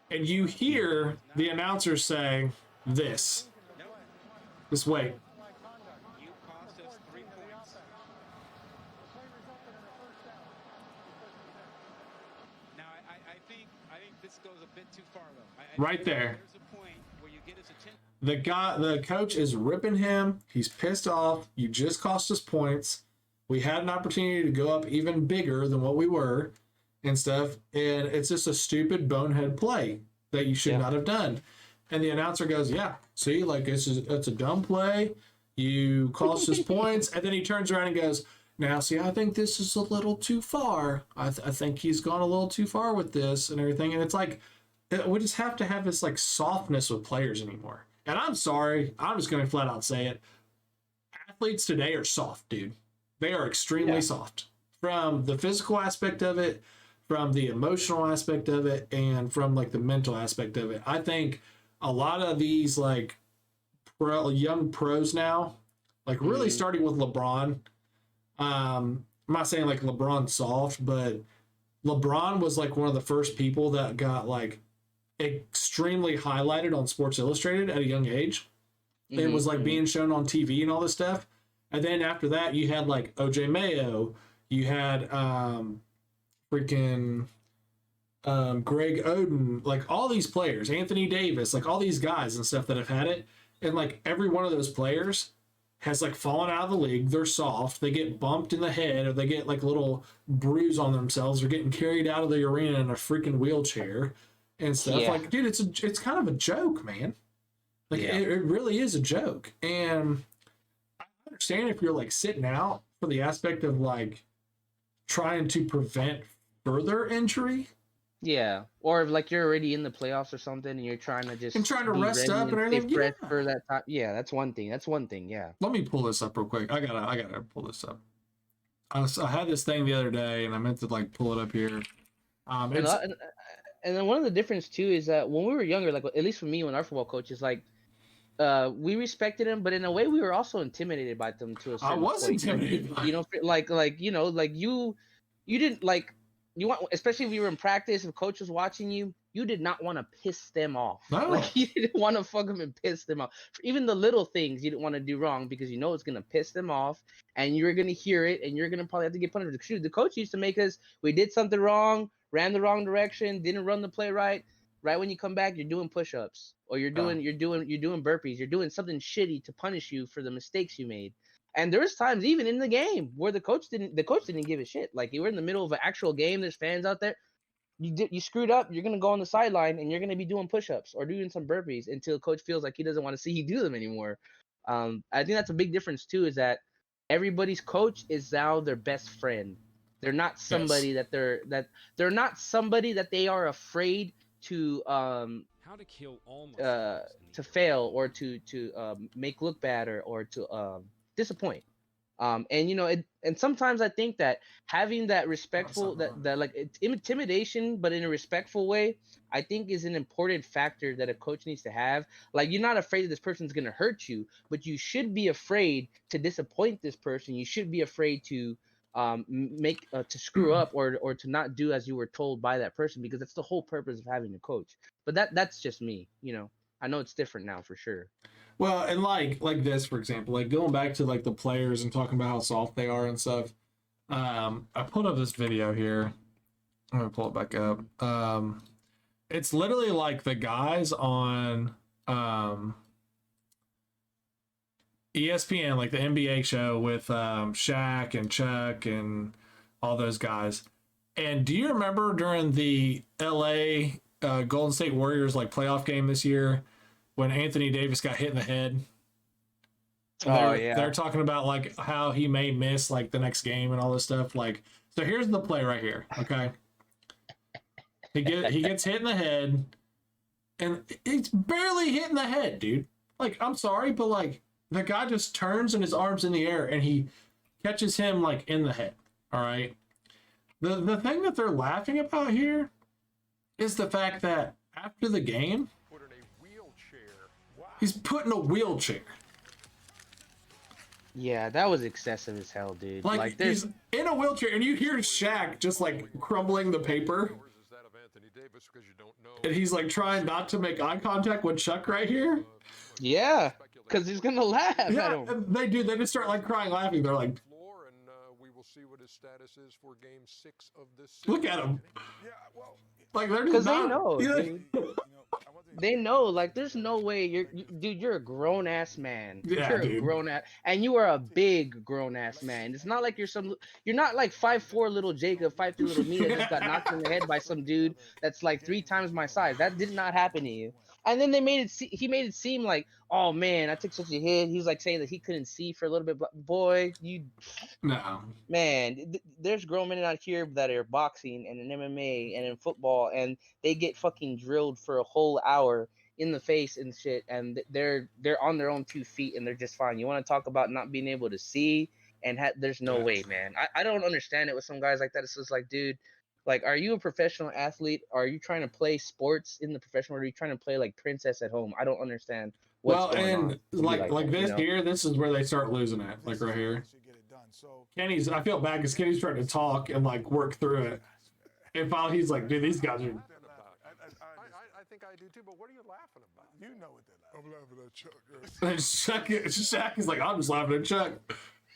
And you hear the announcer say this. Just wait. Now, I think this goes a bit too far, though. Right there. There's a point where you get his attention. The coach is ripping him. He's pissed off. You just cost us points. We had an opportunity to go up even bigger than what we were and stuff. And it's just a stupid bonehead play that you should not have done. And the announcer goes, "Yeah, see, like it's a dumb play. You cost us points." And then he turns around and goes, "Now, see, I think this is a little too far. I think he's gone a little too far with this and everything." And it's like, we just have to have this like softness with players anymore. And I'm sorry, I'm just going to flat out say it. Athletes today are soft, dude. They are extremely soft. From the physical aspect of it, from the emotional aspect of it, and from like the mental aspect of it. I think a lot of these like young pros now, like really starting with LeBron. I'm not saying like LeBron's soft, but LeBron was like one of the first people that got like extremely highlighted on Sports Illustrated at a young age. It was like being shown on TV and all this stuff. And then after that, you had like OJ Mayo, you had Greg Oden, like all these players, Anthony Davis, like all these guys and stuff that have had it. And like every one of those players has like fallen out of the league. They're soft. They get bumped in the head, or they get like a little bruise on themselves, or getting carried out of the arena in a freaking wheelchair and stuff. Like, dude, it's kind of a joke, man. Like it really is a joke. And I understand if you're like sitting out for the aspect of like trying to prevent further injury. Yeah, or if like you're already in the playoffs or something, and you're trying to just be rest up and everything. Fresh for that time. Yeah, that's one thing. Yeah. Let me pull this up real quick. I gotta pull this up. I had this thing the other day, and I meant to like pull it up here. And then one of the difference too is that when we were younger, like at least for me, when our football coaches, like we respected them, but in a way we were also intimidated by them to a certain point. Intimidated. You didn't like. You want, especially if you were in practice and coach was watching you, you did not want to piss them off. No. Like you didn't want to fuck them and piss them off. For even the little things you didn't want to do wrong because you know it's gonna piss them off, and you're gonna hear it, and you're gonna probably have to get punished. The coach used to make us. We did something wrong, ran the wrong direction, didn't run the play right. Right when you come back, you're doing push-ups, or you're doing burpees, you're doing something shitty to punish you for the mistakes you made. And there's times even in the game where the coach didn't give a shit. Like you were in the middle of an actual game, there's fans out there. You screwed up, you're gonna go on the sideline and you're gonna be doing push-ups or doing some burpees until coach feels like he doesn't want to see you do them anymore. I think that's a big difference too, is that everybody's coach is now their best friend. They're not somebody that they're not somebody that they are afraid to to fail or to make look bad or to disappoint. And and sometimes I think that having that respectful that like intimidation, but in a respectful way, I think is an important factor that a coach needs to have. Like, you're not afraid that this person's gonna hurt you, but you should be afraid to disappoint this person. You should be afraid to make to screw up or to not do as you were told by that person, because that's the whole purpose of having a coach. But that's just me. I know it's different now for sure. Well, and like this, for example, like going back to like the players and talking about how soft they are and stuff. I pulled up this video here. I'm gonna pull it back up. It's literally like the guys on ESPN, like the NBA show with Shaq and Chuck and all those guys. And do you remember during the LA Golden State Warriors like playoff game this year when Anthony Davis got hit in the head? They're talking about like how he may miss like the next game and all this stuff. Like, so here's the play right here. Okay, he gets hit in the head, and it's barely hitting the head, dude. Like, I'm sorry, but like the guy just turns and his arm's in the air and he catches him like in the head. All right. The thing that they're laughing about here is the fact that after the game, he's put in a wheelchair. Yeah, that was excessive as hell, dude. Like he's in a wheelchair, and you hear Shaq just like crumbling the paper, and he's like trying not to make eye contact with Chuck right here. Yeah, because he's gonna laugh at him. And they do. They just start like crying, laughing. They're like, see what his status is for game 6 of this season. Look at him. Yeah, well, like they're just they know. They know, like, there's no way you're a grown ass man. Yeah, you're dude. a grown ass, and you are a big grown ass man. It's not like you're not like 5'4" little Jacob, 5'3" little me that just got knocked in the head by some dude that's like 3 times my size. That did not happen to you. And then he made it seem like, oh man, I took such a hit. He was like saying that he couldn't see for a little bit. Boy, man, there's grown men out here that are boxing and in MMA and in football, and they get fucking drilled for a whole hour in the face and shit, and they're on their own 2 feet and they're just fine. You want to talk about not being able to see and there's no way, man. I don't understand it with some guys like that. It's just like, dude, like, are you a professional athlete? Are you trying to play sports in the professional, or are you trying to play like princess at home? I don't understand what's going on. Like this here, this is where they start losing it. Like right here. Kenny's, I feel bad because Kenny's trying to talk and like work through it. And finally he's like, dude, these guys are... I think I do too, but what are you laughing about? You know what they're laughing. I'm laughing at Chuck. Shaq is like, I'm just laughing at Chuck.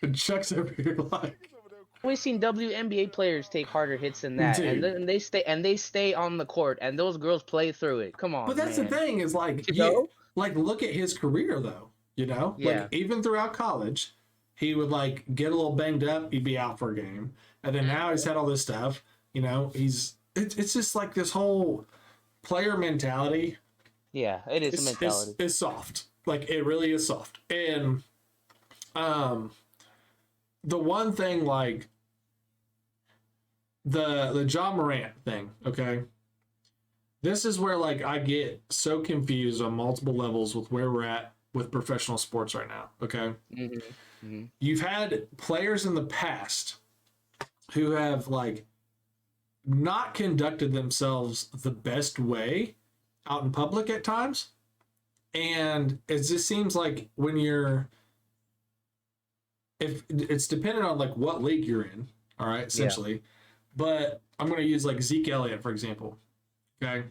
And Chuck's over here like... We've seen WNBA players take harder hits than that, dude. and they stay on the court, and those girls play through it. Come on, but that's man. the thing is like, like look at his career though. Yeah. Like even throughout college, he would like get a little banged up, he'd be out for a game, and then now he's had all this stuff. It's just like this whole player mentality. Yeah, it is a mentality. It's soft. Like it really is soft. And the one thing, like the John Morant thing, okay? This is where like I get so confused on multiple levels with where we're at with professional sports right now, okay? Mm-hmm. Mm-hmm. You've had players in the past who have like not conducted themselves the best way out in public at times. And it just seems like when if it's dependent on like what league you're in, all right, essentially. Yeah. But I'm going to use like Zeke Elliott, for example. Okay.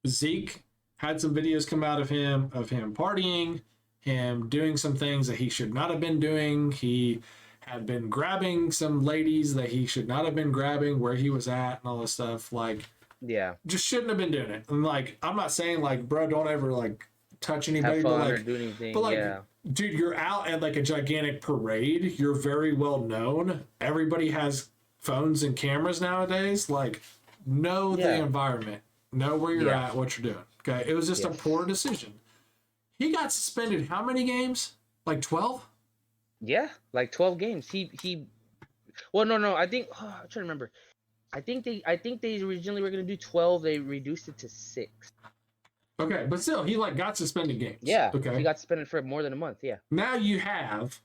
Zeke had some videos come out of him partying, him doing some things that he should not have been doing. He had been grabbing some ladies that he should not have been grabbing where he was at and all this stuff. Like, yeah, just shouldn't have been doing it. And like, I'm not saying like, bro, don't ever like touch anybody, but like, or do anything. But like, yeah. Dude, you're out at like a gigantic parade. You're very well known. Everybody has phones and cameras nowadays. Like, know the environment, know where you're at, what you're doing. Okay, it was just a poor decision. He got suspended how many games? Like 12? Yeah, like 12 games. He. Well, no. I think I'm trying to remember. I think they originally were gonna do 12. They reduced it to 6. Okay, but still, he like got suspended games. Yeah, Okay. he got suspended for more than a month. Yeah. Now you have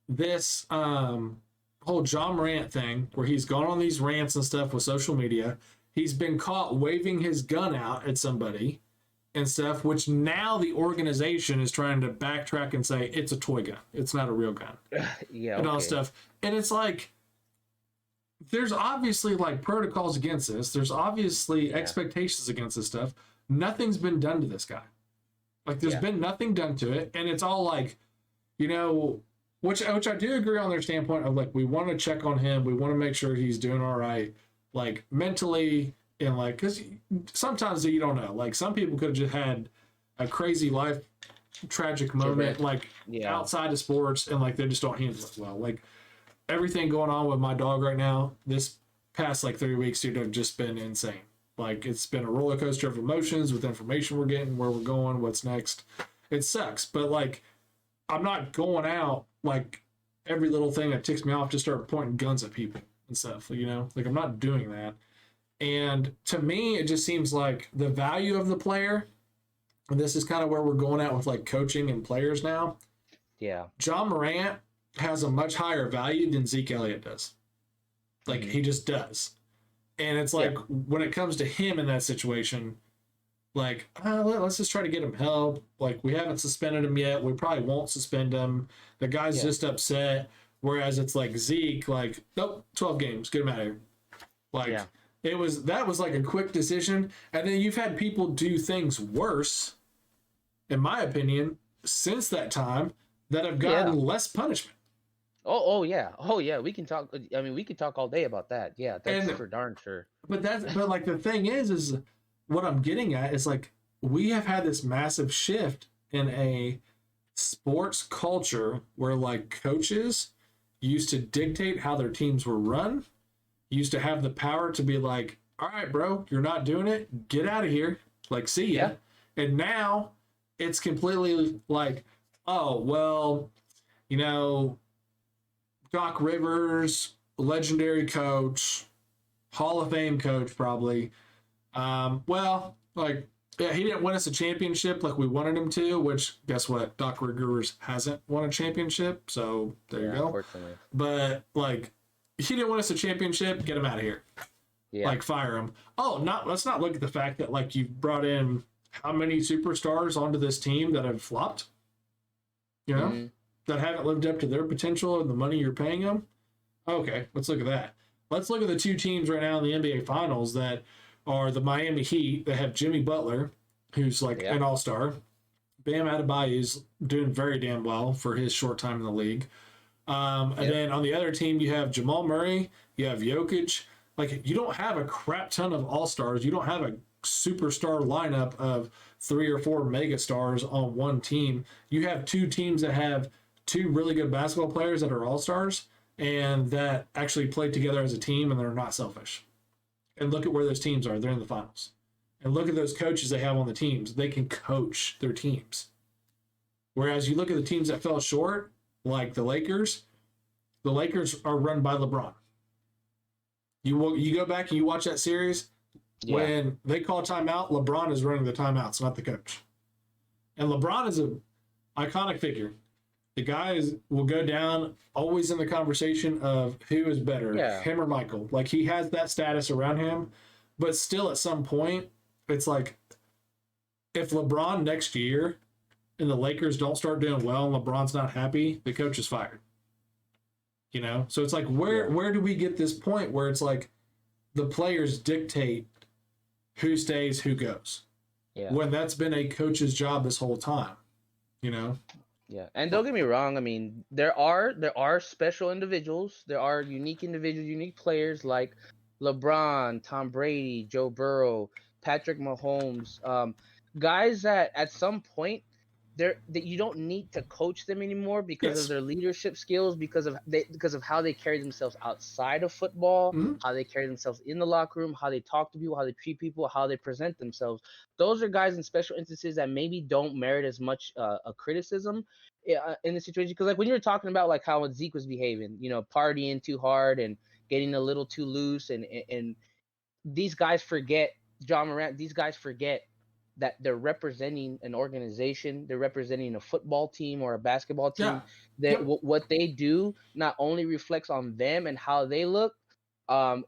this whole John Morant thing where he's gone on these rants and stuff with social media. He's been caught waving his gun out at somebody and stuff, which now the organization is trying to backtrack and say it's a toy gun. It's not a real gun. Yeah. And all stuff. And it's like, there's obviously like protocols against this. There's obviously expectations against this stuff. Nothing's been done to this guy. Like there's been nothing done to it. And it's all like, you know, which I do agree on their standpoint of like, we want to check on him. We want to make sure he's doing all right, like mentally, and like, because sometimes you don't know. Like some people could have just had a crazy life, tragic moment, like outside of sports, and like they just don't handle it well. Like everything going on with my dog right now, this past like 3 weeks, dude, have just been insane. Like it's been a roller coaster of emotions with information we're getting, where we're going, what's next. It sucks, but like I'm not going out like every little thing that ticks me off to start pointing guns at people and stuff. You know, like I'm not doing that. And to me, it just seems like the value of the player, and this is kind of where we're going at with like coaching and players now. Yeah. John Morant has a much higher value than Zeke Elliott does. Like he just does. And it's like when it comes to him in that situation, like, let's just try to get him help. Like we haven't suspended him yet. We probably won't suspend him. The guy's just upset. Whereas it's like Zeke, like, nope, 12 games, get him out of here. Like that was like a quick decision. And then you've had people do things worse, in my opinion, since that time that have gotten less punishment. Oh yeah. We can talk. I mean, we could talk all day about that. Yeah, that's for darn sure. But like the thing is what I'm getting at is like we have had this massive shift in a sports culture where like coaches used to dictate how their teams were run, used to have the power to be like, all right, bro, you're not doing it, get out of here, like see ya. And now it's completely like, oh well, you know, Doc Rivers, legendary coach, Hall of Fame coach, probably. Well, like, yeah, he didn't win us a championship like we wanted him to, which, guess what? Doc Rivers hasn't won a championship, so there you go. Unfortunately. But, like, he didn't win us a championship, get him out of here. Yeah. Like, fire him. Oh, let's not look at the fact that, like, you've brought in how many superstars onto this team that have flopped? You know? That haven't lived up to their potential and the money you're paying them? Okay, let's look at that. Let's look at the two teams right now in the NBA Finals that are the Miami Heat. They have Jimmy Butler, who's like an all-star. Bam Adebayo's doing very damn well for his short time in the league. And then on the other team, you have Jamal Murray, you have Jokic. Like, you don't have a crap ton of all-stars. You don't have a superstar lineup of 3 or 4 megastars on one team. You have two teams that have two really good basketball players that are all-stars and that actually play together as a team, and they're not selfish. And look at where those teams are. They're in the finals. And look at those coaches they have on the teams. They can coach their teams. Whereas you look at the teams that fell short, like the Lakers are run by LeBron. You go back and you watch that series, when they call timeout, LeBron is running the timeouts, not the coach. And LeBron is an iconic figure. The guys will go down always in the conversation of who is better, him or Michael. Like, he has that status around him, but still at some point, it's like, if LeBron next year and the Lakers don't start doing well and LeBron's not happy, the coach is fired. You know? So it's like, where do we get this point where it's like the players dictate who stays, who goes? Yeah. When that's been a coach's job this whole time, you know? Yeah, and don't get me wrong. I mean, there are special individuals. There are unique individuals, unique players like LeBron, Tom Brady, Joe Burrow, Patrick Mahomes, guys that at some point that you don't need to coach them anymore because of their leadership skills, because of how they carry themselves outside of football, how they carry themselves in the locker room, how they talk to people, how they treat people, how they present themselves. Those are guys in special instances that maybe don't merit as much a criticism in the situation. Because like when you're talking about like how Zeke was behaving, you know, partying too hard and getting a little too loose, and these guys forget, John Morant, these guys forget that they're representing an organization, they're representing a football team or a basketball team. Yeah. That what they do not only reflects on them and how they look,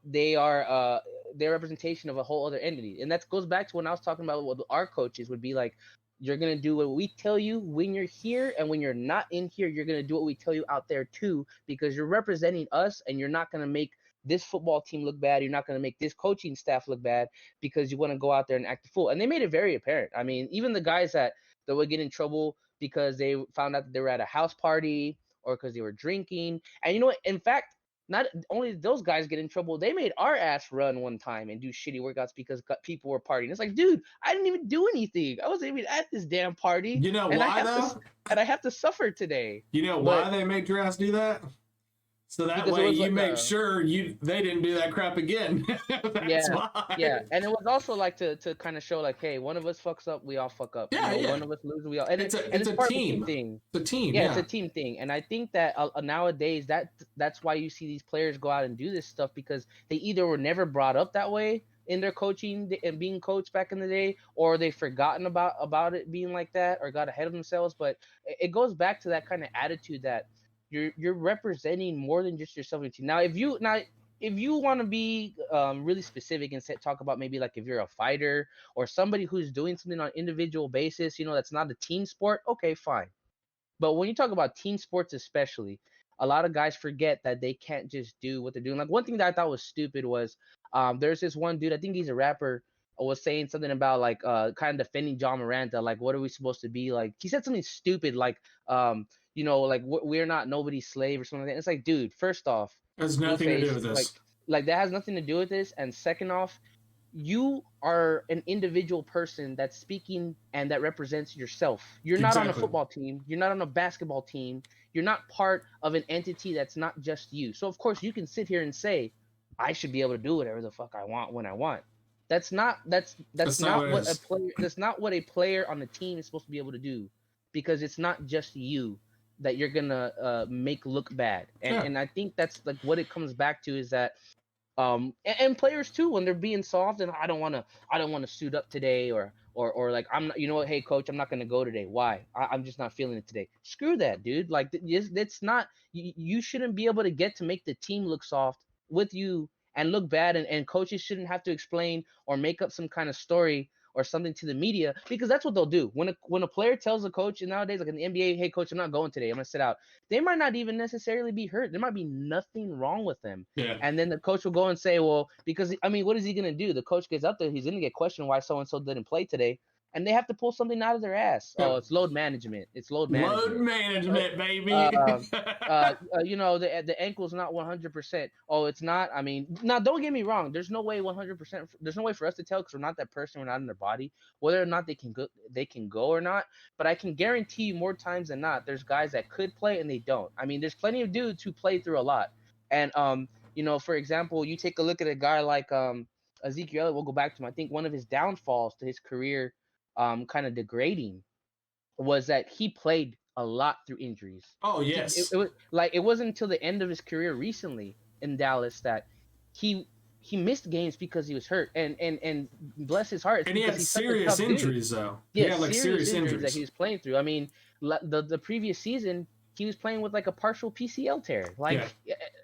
they are their representation of a whole other entity. And that goes back to when I was talking about what our coaches would be like. You're gonna do what we tell you when you're here, and when you're not in here, you're gonna do what we tell you out there too, because you're representing us, and you're not gonna make this football team look bad. You're not gonna make this coaching staff look bad because you want to go out there and act a fool. And they made it very apparent. I mean, even the guys that would get in trouble because they found out that they were at a house party or because they were drinking. And you know what? In fact, not only did those guys get in trouble, they made our ass run one time and do shitty workouts because people were partying. It's like, dude, I didn't even do anything. I wasn't even at this damn party. You know and why though? And I have to suffer today. You know why they make your ass do that? So that way you make sure they didn't do that crap again. That's why. Yeah, and it was also like to kind of show like, hey, one of us fucks up, we all fuck up. Yeah, you know, One of us loses, we all. And it's a part team of the thing. It's a team. Yeah, it's a team thing, and I think that nowadays that's why you see these players go out and do this stuff, because they either were never brought up that way in their coaching and being coached back in the day, or they've forgotten about it being like that, or got ahead of themselves. But it goes back to that kind of attitude that you're representing more than just yourself and your team. Now, if you want to be really specific and talk about maybe like if you're a fighter or somebody who's doing something on an individual basis, you know, that's not a team sport, okay, fine. But when you talk about team sports especially, a lot of guys forget that they can't just do what they're doing. Like one thing that I thought was stupid was there's this one dude, I think he's a rapper, was saying something about like kind of defending John Moranta, like what are we supposed to be like? He said something stupid like you know, like we're not nobody's slave or something like that. It's like, dude, first off, it has nothing to do with this. Like that has nothing to do with this. And second off, you are an individual person that's speaking and that represents yourself. You're not on a football team. You're not on a basketball team. You're not part of an entity that's not just you. So of course you can sit here and say, I should be able to do whatever the fuck I want when I want. That's not what a player on the team is supposed to be able to do, because it's not just you that you're gonna make look bad. And I think that's like what it comes back to, is that and players too, when they're being soft and I don't want to suit up today, or like I'm not, you know what, hey coach, I'm not going to go today. Why? I'm just not feeling it today. Screw that, dude. Like it's not, you shouldn't be able to get to make the team look soft with you and look bad, and coaches shouldn't have to explain or make up some kind of story or something to the media, because that's what they'll do. When a player tells a coach, and nowadays like in the NBA, hey coach, I'm not going today, I'm gonna sit out, they might not even necessarily be hurt. There might be nothing wrong with them. Yeah. And then the coach will go and say, well, because I mean, what is he gonna do? The coach gets up there, he's gonna get questioned why so and so didn't play today. And they have to pull something out of their ass. Oh, it's load management. It's load management. Load management, baby. You know, the ankle's not 100%. Oh, it's not. I mean, now don't get me wrong. There's no way 100%. There's no way for us to tell because we're not that person. We're not in their body, whether or not they can go or not. But I can guarantee you, more times than not, there's guys that could play and they don't. I mean, there's plenty of dudes who play through a lot. And you know, for example, you take a look at a guy like Ezekiel Elliott. We'll go back to him. I think one of his downfalls to his career, kind of degrading, was that he played a lot through injuries. Oh yes. It was like, it wasn't until the end of his career recently in Dallas that he missed games because he was hurt, and bless his heart. And he had serious injuries though. Yeah, he had like serious injuries that he was playing through. I mean, the previous season he was playing with like a partial PCL tear,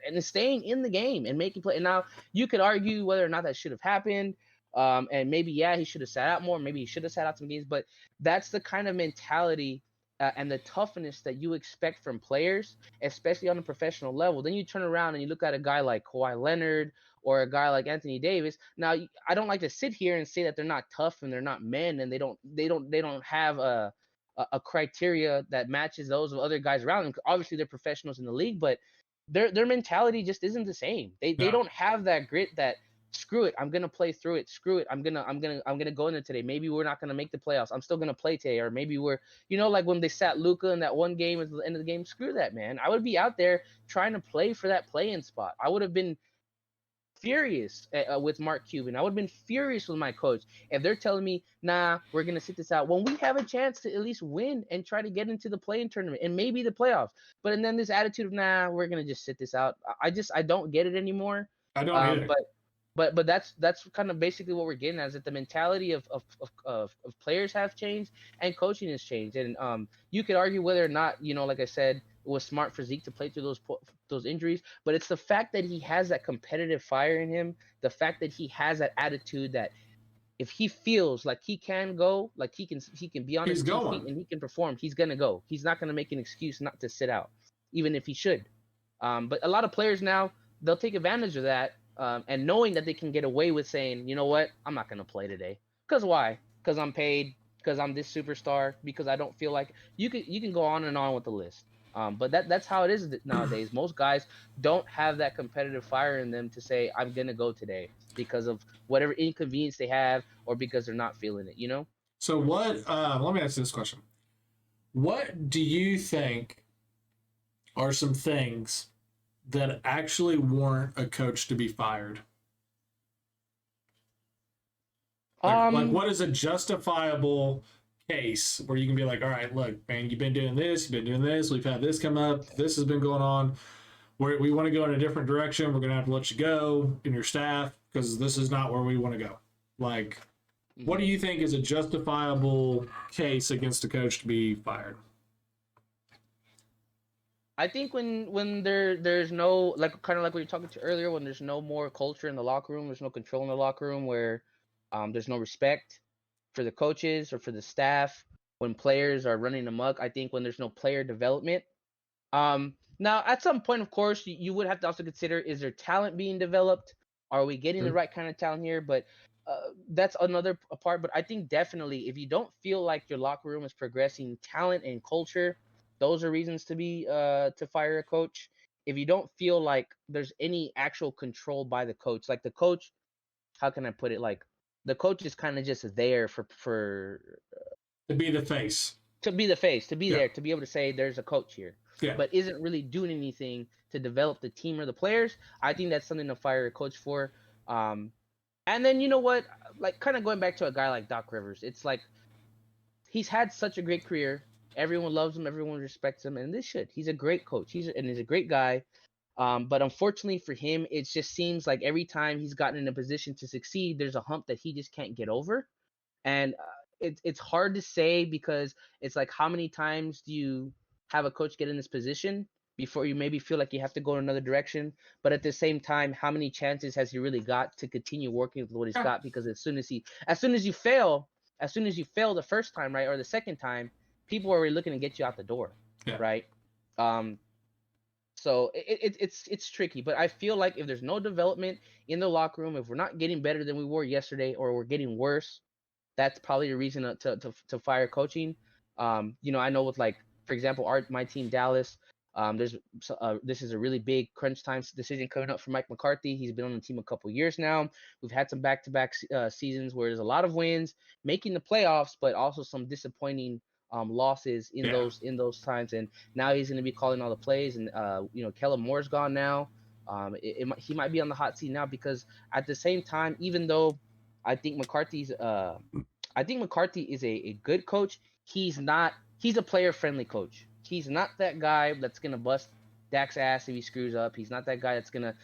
and staying in the game and making play. And now you could argue whether or not that should have happened. And maybe, he should have sat out more. Maybe he should have sat out some games. But that's the kind of mentality and the toughness that you expect from players, especially on a professional level. Then you turn around and you look at a guy like Kawhi Leonard or a guy like Anthony Davis. Now, I don't like to sit here and say that they're not tough and they're not men and they don't have a criteria that matches those of other guys around them. Obviously, they're professionals in the league, but their mentality just isn't the same. They don't have that grit that, screw it, I'm gonna play through it. Screw it, I'm gonna go in there today. Maybe we're not gonna make the playoffs. I'm still gonna play today, or maybe we're, you know, like when they sat Luka in that one game at the end of the game. Screw that, man. I would be out there trying to play for that play-in spot. I would have been furious with Mark Cuban. I would have been furious with my coach if they're telling me, nah, we're gonna sit this out when we have a chance to at least win and try to get into the play-in tournament and maybe the playoffs. But then this attitude of, nah, we're gonna just sit this out. I don't get it anymore. I don't get it. But But that's kind of basically what we're getting at, is that the mentality of players have changed and coaching has changed. And you could argue whether or not, like I said, it was smart for Zeke to play through those injuries, but it's the fact that he has that competitive fire in him, the fact that he has that attitude that if he feels like he can go, like he can be on He's his 2 feet going. and he can perform, he's gonna go. He's not gonna make an excuse not to sit out, even if he should. But a lot of players now, they'll take advantage of that, and knowing that they can get away with saying, you know what, I'm not gonna play today. Because why? Because I'm paid. Because I'm this superstar. Because I don't feel like you can go on and on with the list. But that's how it is nowadays. Most guys don't have that competitive fire in them to say, I'm gonna go today, because of whatever inconvenience they have or because they're not feeling it. So what? Let me ask you this question: what do you think are some things that actually warrant a coach to be fired? Like what is a justifiable case where you can be like, all right, look, man, you've been doing this, we've had this come up, this has been going on, we want to go in a different direction, we're going to have to let you go and your staff because this is not where we want to go. Like, what do you think is a justifiable case against a coach to be fired? I think when there's no, like, kind of like what you're talking to earlier, when there's no more culture in the locker room, there's no control in the locker room, where there's no respect for the coaches or for the staff, when players are running amok. I think when there's no player development. Now at some point, of course, you would have to also consider, is there talent being developed? Are we getting the right kind of talent here? But that's another part. But I think definitely, if you don't feel like your locker room is progressing talent and culture, those are reasons to fire a coach. If you don't feel like there's any actual control by the coach, like the coach, how can I put it? Like, the coach is kind of just there for To be the face. to be the face, to be there, to be able to say there's a coach here, Yeah. but isn't really doing anything to develop the team or the players. I think that's something to fire a coach for. And then, you know what? Like, kind of going back to a guy like Doc Rivers, it's like he's had such a great career. Everyone loves him. Everyone respects him, and he's a great coach. He's a great guy. But unfortunately for him, it just seems like every time he's gotten in a position to succeed, there's a hump that he just can't get over. And it's hard to say, because it's like, how many times do you have a coach get in this position before you maybe feel like you have to go in another direction? But at the same time, how many chances has he really got to continue working with what he's got? Because as soon as you fail the first time, right, or the second time, people are already looking to get you out the door, right? So it's tricky, but I feel like if there's no development in the locker room, if we're not getting better than we were yesterday, or we're getting worse, that's probably a reason to fire coaching. I know with, like, for example, my team, Dallas, this is a really big crunch time decision coming up for Mike McCarthy. He's been on the team a couple years now. We've had some back-to-back seasons where there's a lot of wins, making the playoffs, but also some disappointing losses in those times. And now he's going to be calling all the plays. And Kellen Moore's gone now. He might be on the hot seat now, because at the same time, even though I think McCarthy is a good coach, he's a player-friendly coach. He's not that guy that's going to bust Dak's ass if he screws up. He's not that guy that's going to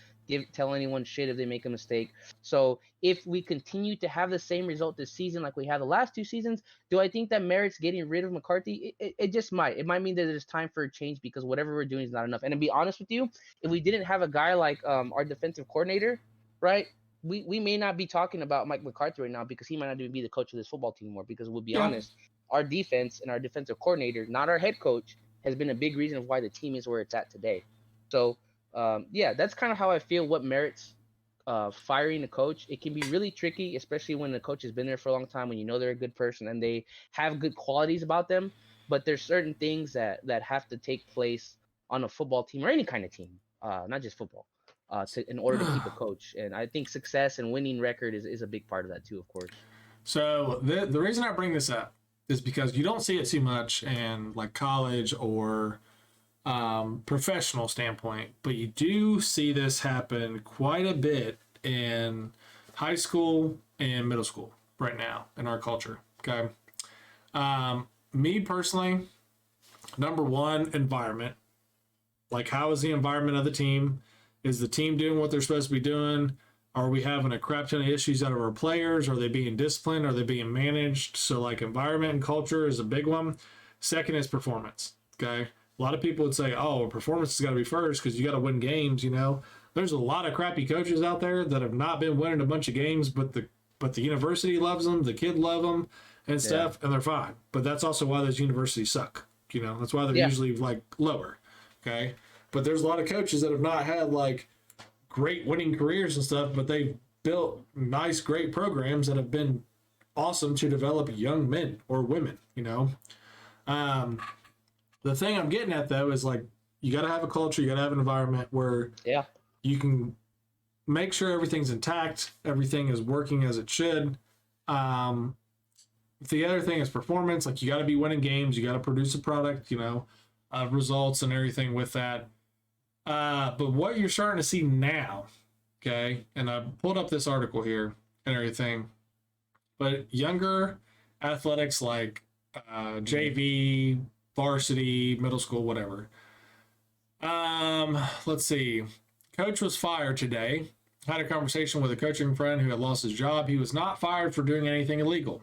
tell anyone shit if they make a mistake. So if we continue to have the same result this season like we had the last 2 seasons, do I think that merits getting rid of McCarthy? It just might. It might mean that there's time for a change, because whatever we're doing is not enough. And to be honest with you, if we didn't have a guy like our defensive coordinator, right, we may not be talking about Mike McCarthy right now, because he might not even be the coach of this football team anymore. Because we'll be honest, our defense and our defensive coordinator, not our head coach, has been a big reason of why the team is where it's at today. So that's kind of how I feel what merits firing a coach. It can be really tricky, especially when the coach has been there for a long time, when you know they're a good person and they have good qualities about them. But there's certain things that have to take place on a football team, or any kind of team, not just football, in order to keep a coach. And I think success and winning record is a big part of that too, of course. So the reason I bring this up is because you don't see it too much in, like, college or professional standpoint, but you do see this happen quite a bit in high school and middle school right now in our culture. Okay. Me personally, number one, environment. Like, how is the environment of the team? Is the team doing what they're supposed to be doing? Are we having a crap ton of issues out of our players? Are they being disciplined? Are they being managed? So like environment and culture is a big one. Second is performance. Okay. A lot of people would say, oh, performance has got to be first because you got to win games, you know. There's a lot of crappy coaches out there that have not been winning a bunch of games, but the university loves them, the kid love them and stuff, and they're fine. But that's also why those universities suck. You know, that's why they're usually like lower. Okay. But there's a lot of coaches that have not had like great winning careers and stuff, but they've built nice, great programs that have been awesome to develop young men or women, you know. The thing I'm getting at though is like you got to have a culture, you got to have an environment where you can make sure everything's intact, everything is working as it should. The other thing is performance. Like you got to be winning games, you got to produce a product, you know, results and everything with that. But what you're starting to see now, okay, and I pulled up this article here and everything, but younger athletics like JV, varsity, middle school, whatever. Let's see. Coach was fired today. Had a conversation with a coaching friend who had lost his job. He was not fired for doing anything illegal.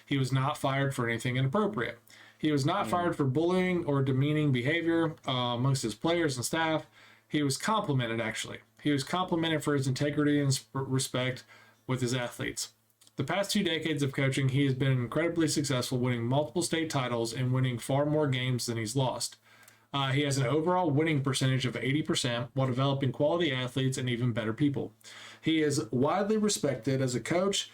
He was not fired for anything inappropriate. He was not fired for bullying or demeaning behavior amongst his players and staff. He was complimented, actually. He was complimented for his integrity and respect with his athletes. The past 2 decades of coaching, he has been incredibly successful, winning multiple state titles and winning far more games than he's lost. He has an overall winning percentage of 80% while developing quality athletes and even better people. He is widely respected as a coach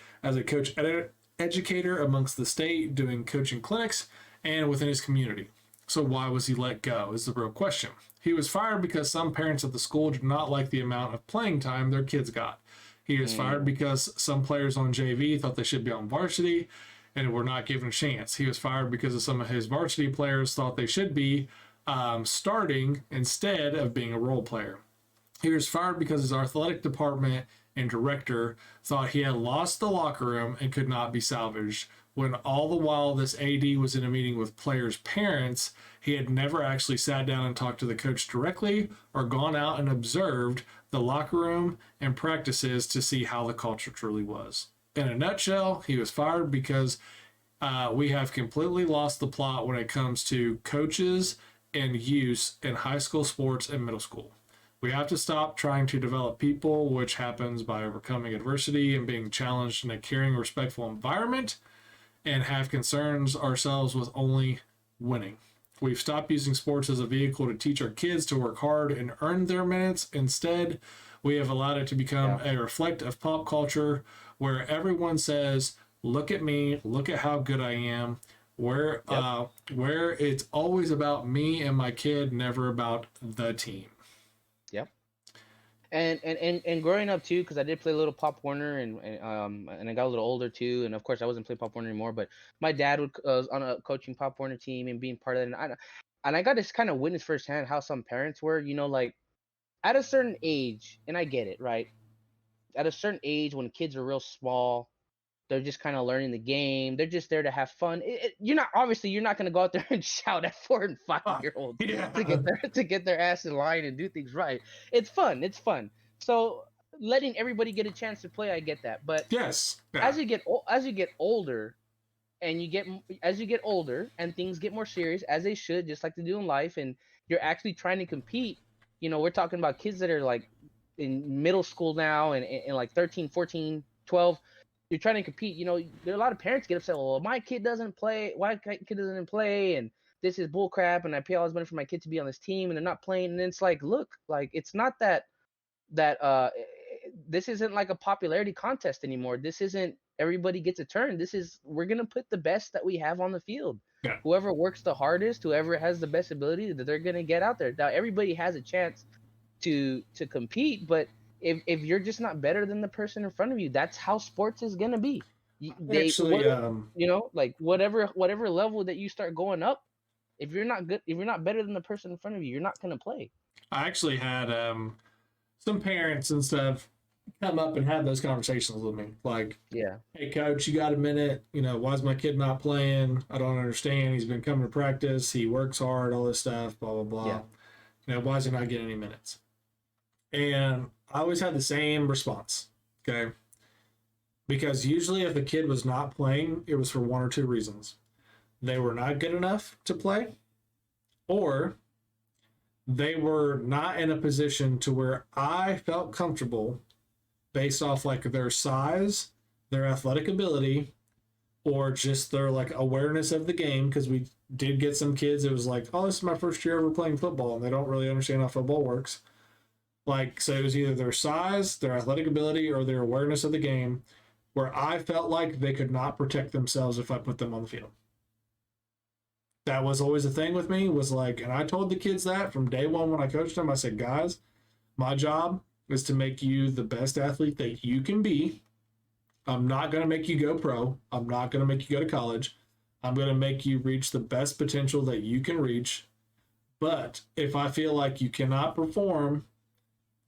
educator amongst the state, doing coaching clinics and within his community. So why was he let go is the real question. He was fired because some parents at the school did not like the amount of playing time their kids got. He was fired because some players on JV thought they should be on varsity and were not given a chance. He was fired because some of his varsity players thought they should be starting instead of being a role player. He was fired because his athletic department and director thought he had lost the locker room and could not be salvaged, when all the while this AD was in a meeting with players' parents. He had never actually sat down and talked to the coach directly or gone out and observed the locker room and practices to see how the culture truly was. In a nutshell, he was fired because we have completely lost the plot when it comes to coaches and use in high school sports and middle school. We have to stop trying to develop people, which happens by overcoming adversity and being challenged in a caring, respectful environment, and have concerns ourselves with only winning. We've stopped using sports as a vehicle to teach our kids to work hard and earn their minutes. Instead, we have allowed it to become a reflect of pop culture where everyone says, look at me, look at how good I am, where it's always about me and my kid, never about the team. And growing up too, because I did play a little Pop Warner, and I got a little older too, and of course I wasn't playing Pop Warner anymore, but my dad was on a coaching Pop Warner team and being part of it, and I got to kind of witness firsthand how some parents were, you know, like at a certain age, and I get it, right? At a certain age when kids are real small, they're just kind of learning the game. They're just there to have fun. You're not going to go out there and shout at 4 and 5 year olds to get their ass in line and do things right. It's fun. So letting everybody get a chance to play, I get that. But as you get older, and as you get older, and things get more serious, as they should, just like they do in life, and you're actually trying to compete. You know, we're talking about kids that are like in middle school now, and like 13, 14, 12. You're trying to compete, you know, there are a lot of parents get upset. Well, my kid doesn't play. Why my kid doesn't play? And this is bull crap. And I pay all this money for my kid to be on this team, and they're not playing. And it's like, look, like it's not that this isn't like a popularity contest anymore. This isn't everybody gets a turn. We're gonna put the best that we have on the field. Yeah. Whoever works the hardest, whoever has the best ability, that they're gonna get out there. Now everybody has a chance to compete, but if you're just not better than the person in front of you, that's how sports is gonna be. You know, like whatever level that you start going up, if you're not better than the person in front of you, you're not gonna play. I actually had some parents and stuff come up and have those conversations with me, like, hey coach, you got a minute? You know, why is my kid not playing? I don't understand. He's been coming to practice, he works hard, all this stuff, blah blah blah. You know, why is he not getting any minutes? And I always had the same response. Okay. Because usually if the kid was not playing, it was for one or two reasons. They were not good enough to play, or they were not in a position to where I felt comfortable based off like their size, their athletic ability, or just their like awareness of the game. Because we did get some kids, it was like, oh, this is my first year ever playing football, and they don't really understand how football works. Like, so it was either their size, their athletic ability, or their awareness of the game, where I felt like they could not protect themselves if I put them on the field. That was always a thing with me, was like, and I told the kids that from day one when I coached them. I said, guys, my job is to make you the best athlete that you can be. I'm not going to make you go pro. I'm not going to make you go to college. I'm going to make you reach the best potential that you can reach. But if I feel like you cannot perform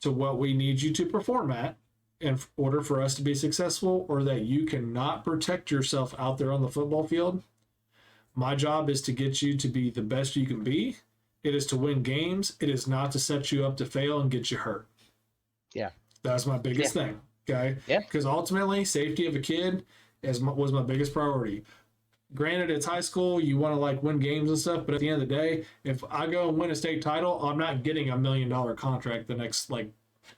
to what we need you to perform at in order for us to be successful, or that you cannot protect yourself out there on the football field, my job is to get you to be the best you can be. It is to win games. It is not to set you up to fail and get you hurt. Yeah. That's my biggest thing. Okay. Yeah. Because ultimately, safety of a kid was my biggest priority. Granted, it's high school. You want to like win games and stuff, but at the end of the day, if I go and win a state title, I'm not getting $1 million contract the next like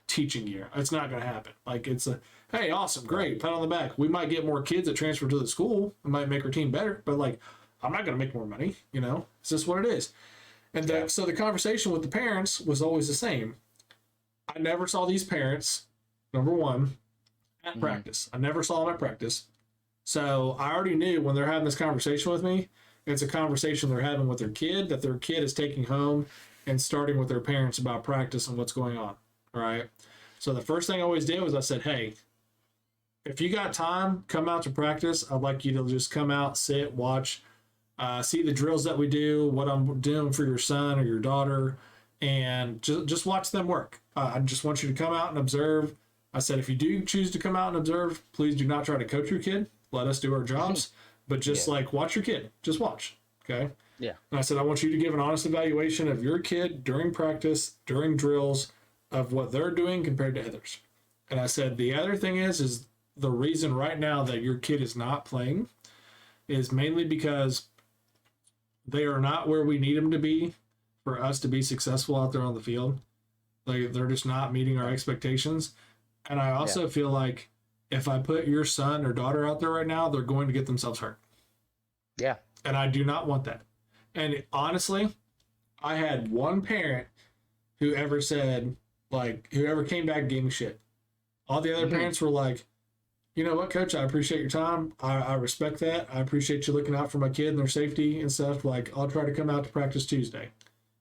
teaching year. It's not going to happen. Like, it's a, hey, awesome, great, pat on the back. We might get more kids that transfer to the school. It might make our team better, but like, I'm not going to make more money. You know, it's just what it is. And so the conversation with the parents was always the same. I never saw these parents, number one, at practice. I never saw them at practice. So I already knew when they're having this conversation with me, it's a conversation they're having with their kid, that their kid is taking home and starting with their parents about practice and what's going on. All right. So the first thing I always did was I said, hey, if you got time, come out to practice. I'd like you to just come out, sit, watch, see the drills that we do, what I'm doing for your son or your daughter, and just watch them work. I just want you to come out and observe. I said, if you do choose to come out and observe, please do not try to coach your kid. Let us do our jobs, but just like watch your kid. Just watch. Okay. Yeah. And I said, I want you to give an honest evaluation of your kid during practice, during drills, of what they're doing compared to others. And I said, the other thing is the reason right now that your kid is not playing is mainly because they are not where we need them to be for us to be successful out there on the field. Like, they're just not meeting our expectations. And I also feel like if I put your son or daughter out there right now, they're going to get themselves hurt. Yeah. And I do not want that. And honestly, I had one parent who ever said, like, whoever came back and gave me shit. All the other parents were like, you know what, coach, I appreciate your time. I respect that. I appreciate you looking out for my kid and their safety and stuff. Like, I'll try to come out to practice Tuesday.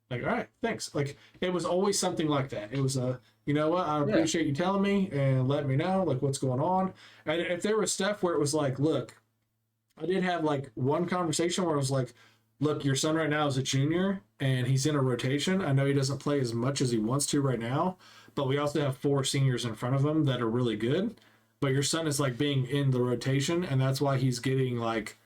Like, all right, thanks. Like, it was always something like that. It was a, you know what, I appreciate you telling me and letting me know, like, what's going on. And if there was stuff where it was like, look, I did have, like, one conversation where I was like, look, your son right now is a junior and he's in a rotation. I know he doesn't play as much as he wants to right now, but we also have 4 seniors in front of him that are really good. But your son is like being in the rotation, and that's why he's getting like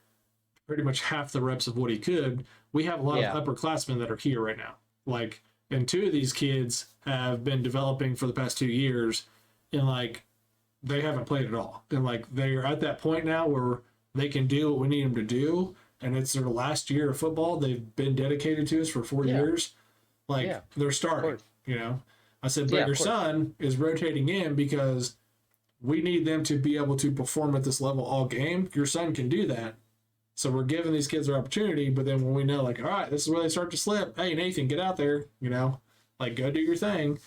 pretty much half the reps of what he could. We have a lot of upperclassmen that are here right now. Like, and 2 of these kids have been developing for the past 2 years, and like they haven't played at all. And like they're at that point now where they can do what we need them to do, and it's their last year of football. They've been dedicated to us for 4 years. Like, they're starting, you know. I said, but your son is rotating in because we need them to be able to perform at this level all game. Your son can do that. So we're giving these kids their opportunity, but then when we know, like, all right, this is where they start to slip. Hey, Nathan, get out there, you know, like, go do your thing